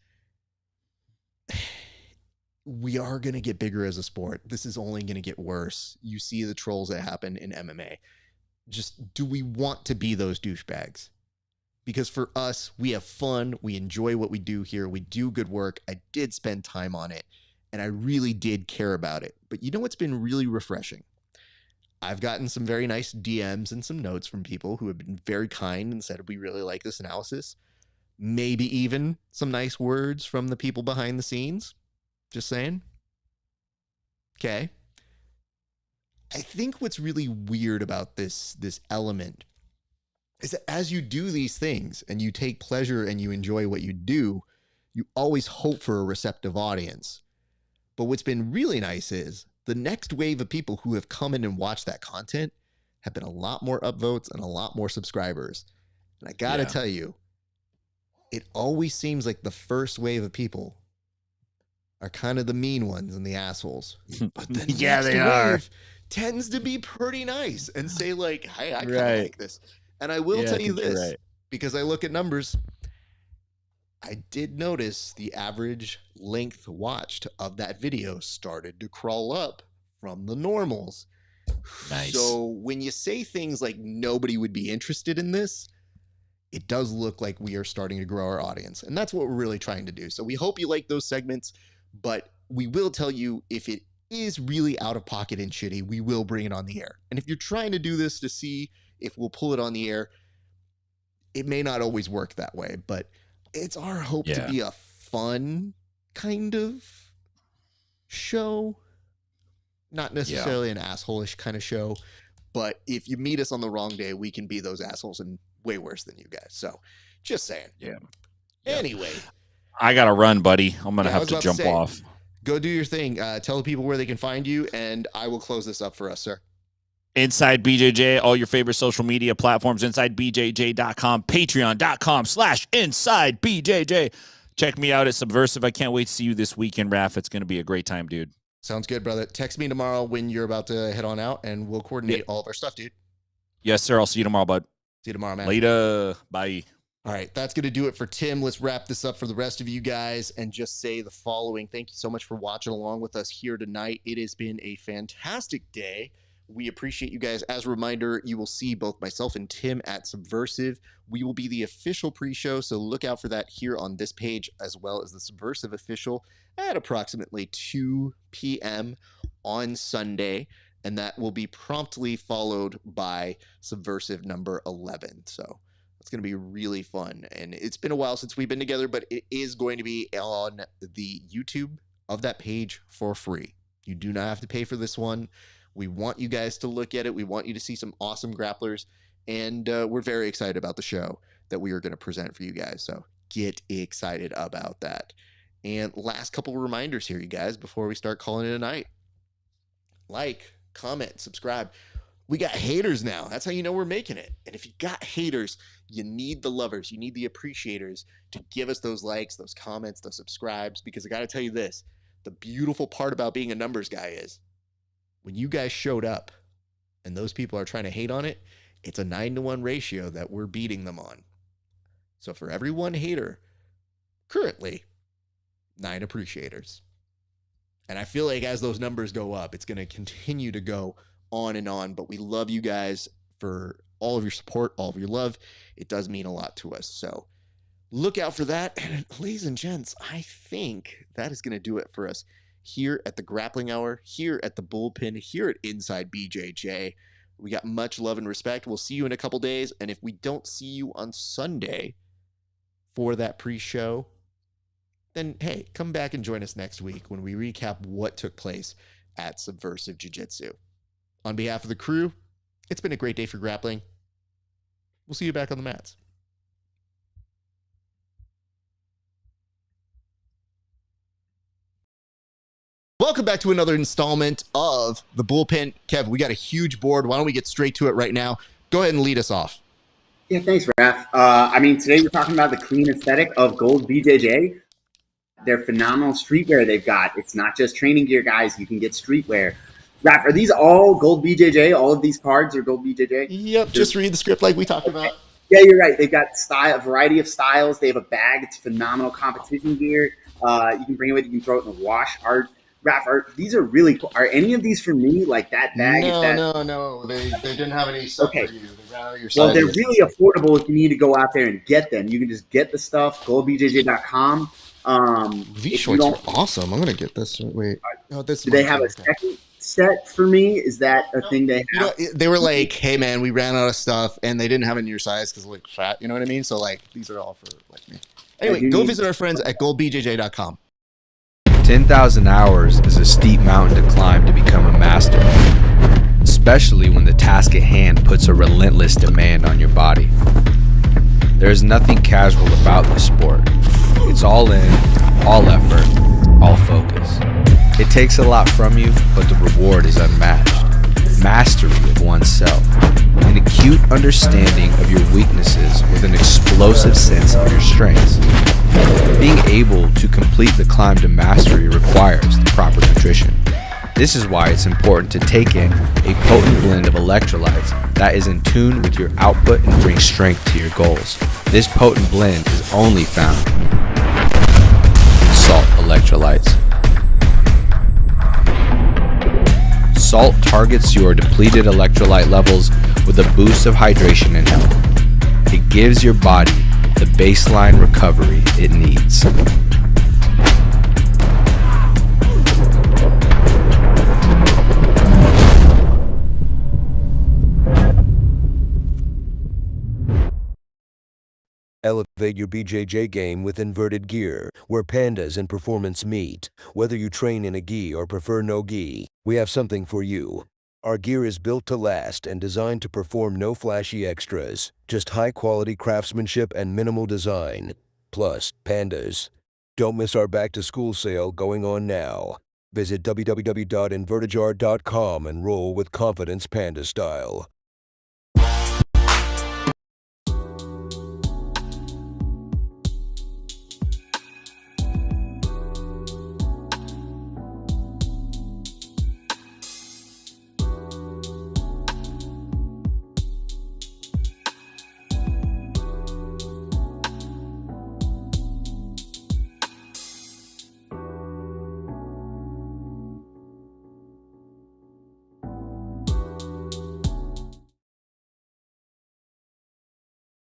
we are going to get bigger as a sport. This is only going to get worse. You see the trolls that happen in MMA. Just, do we want to be those douchebags? Because for us, we have fun. We enjoy what we do here. We do good work. I did spend time on it, and I really did care about it. But you know what's been really refreshing? I've gotten some very nice DMs and some notes from people who have been very kind and said, we really like this analysis. Maybe even some nice words from the people behind the scenes. Just saying. Okay. I think what's really weird about this element is that as you do these things and you take pleasure and you enjoy what you do, you always hope for a receptive audience. But what's been really nice is the next wave of people who have come in and watched that content have been a lot more upvotes and a lot more subscribers. And I got to tell you, it always seems like the first wave of people are kind of the mean ones and the assholes. But the next wave tends to be pretty nice and say like, hey, I kind of like this. And I will tell you this, because I look at numbers, I did notice the average length watched of that video started to crawl up from the normals. Nice. So when you say things like nobody would be interested in this, it does look like we are starting to grow our audience. And that's what we're really trying to do. So we hope you like those segments, but we will tell you if it is really out of pocket and shitty, we will bring it on the air. And if you're trying to do this to see if we'll pull it on the air, it may not always work that way, but it's our hope to be a fun kind of show. Not necessarily an asshole-ish kind of show, but if you meet us on the wrong day, we can be those assholes and way worse than you guys. So, just saying. Yeah. Anyway, I gotta run, buddy. I'm gonna I have was to about jump say, off. go do your thing. Tell the people where they can find you, and I will close this up for us, sir. Inside BJJ, all your favorite social media platforms, InsideBJJ.com, Patreon.com/InsideBJJ. Check me out at Subversive. I can't wait to see you this weekend, Raf. It's going to be a great time, dude. Sounds good, brother. Text me tomorrow when you're about to head on out, and we'll coordinate all of our stuff, dude. Yes, sir. I'll see you tomorrow, bud. See you tomorrow, man. Later. Bye. All right, that's going to do it for Tim. Let's wrap this up for the rest of you guys and just say the following. Thank you so much for watching along with us here tonight. It has been a fantastic day. We appreciate you guys. As a reminder, you will see both myself and Tim at Subversive. We will be the official pre-show, so look out for that here on this page, as well as the Subversive official at approximately 2 p.m. on Sunday, and that will be promptly followed by Subversive number 11. So it's going to be really fun, and it's been a while since we've been together, but it is going to be on the YouTube of that page for free. You do not have to pay for this one. We want you guys to look at it. We want you to see some awesome grapplers, and we're very excited about the show that we are going to present for you guys. So get excited about that. And last couple reminders here, you guys, before we start calling it a night. Like, comment, subscribe. We got haters now. That's how you know we're making it. And if you got haters, you need the lovers. You need the appreciators to give us those likes, those comments, those subscribes. Because I got to tell you this, the beautiful part about being a numbers guy is when you guys showed up and those people are trying to hate on it, it's a 9-to-1 ratio that we're beating them on. So for every one hater, currently 9 appreciators. And I feel like as those numbers go up, it's going to continue to go on and on. But we love you guys for all of your support, all of your love. It does mean a lot to us. So look out for that. And ladies and gents, I think that is going to do it for us here at the Grappling Hour, here at the Bullpen, here at Inside BJJ. We got much love and respect. We'll see you in a couple days. And if we don't see you on Sunday for that pre-show, then hey, come back and join us next week when we recap what took place at Subversive Jiu-Jitsu. On behalf of the crew, it's been a great day for grappling. We'll see you back on the mats. Welcome back to another installment of the Bullpen. Kev, we got a huge board. Why don't we get straight to it right now? Go ahead and lead us off. Yeah, thanks, Raf. Today we're talking about the clean aesthetic of Gold BJJ. Their phenomenal streetwear they've got. It's not just training gear, guys. You can get streetwear. Raf, are these all Gold BJJ? All of these cards are Gold BJJ? Yep, just read the script like we talked about. Yeah, you're right. They've got a variety of styles. They have a bag. It's phenomenal competition gear. You can bring it with you. You can throw it in the wash. Raf, these are really cool. Are any of these for me? Like that bag? No. They didn't have any stuff for you. They ran out of your Well, they're sizes. really affordable if you need to go out there and get them. You can just get the stuff, goldbjj.com. These shorts are awesome. I'm going to get this. Wait. Oh, this Do they have a second set for me? Is that a thing they have? They were like, hey, man, we ran out of stuff, and they didn't have it in your size because like fat. You know what I mean? So, like, these are all for like me. Anyway, go visit our friends at goldbjj.com. 10,000 hours is a steep mountain to climb to become a master, especially when the task at hand puts a relentless demand on your body. There is nothing casual about this sport. It's all in, all effort, all focus. It takes a lot from you, but the reward is unmatched. Mastery of oneself, an acute understanding of your weaknesses with an explosive sense of your strengths. Being able to complete the climb to mastery requires the proper nutrition. This is why it's important to take in a potent blend of electrolytes that is in tune with your output and brings strength to your goals. This potent blend is only found in salt electrolytes. Salt targets your depleted electrolyte levels with a boost of hydration and health. It gives your body the baseline recovery it needs. Elevate your BJJ game with inverted gear, where pandas and performance meet. Whether you train in a gi or prefer no gi, we have something for you. Our gear is built to last and designed to perform no flashy extras, just high-quality craftsmanship and minimal design. Plus, pandas. Don't miss our back-to-school sale going on now. Visit www.invertijar.com and roll with confidence panda style.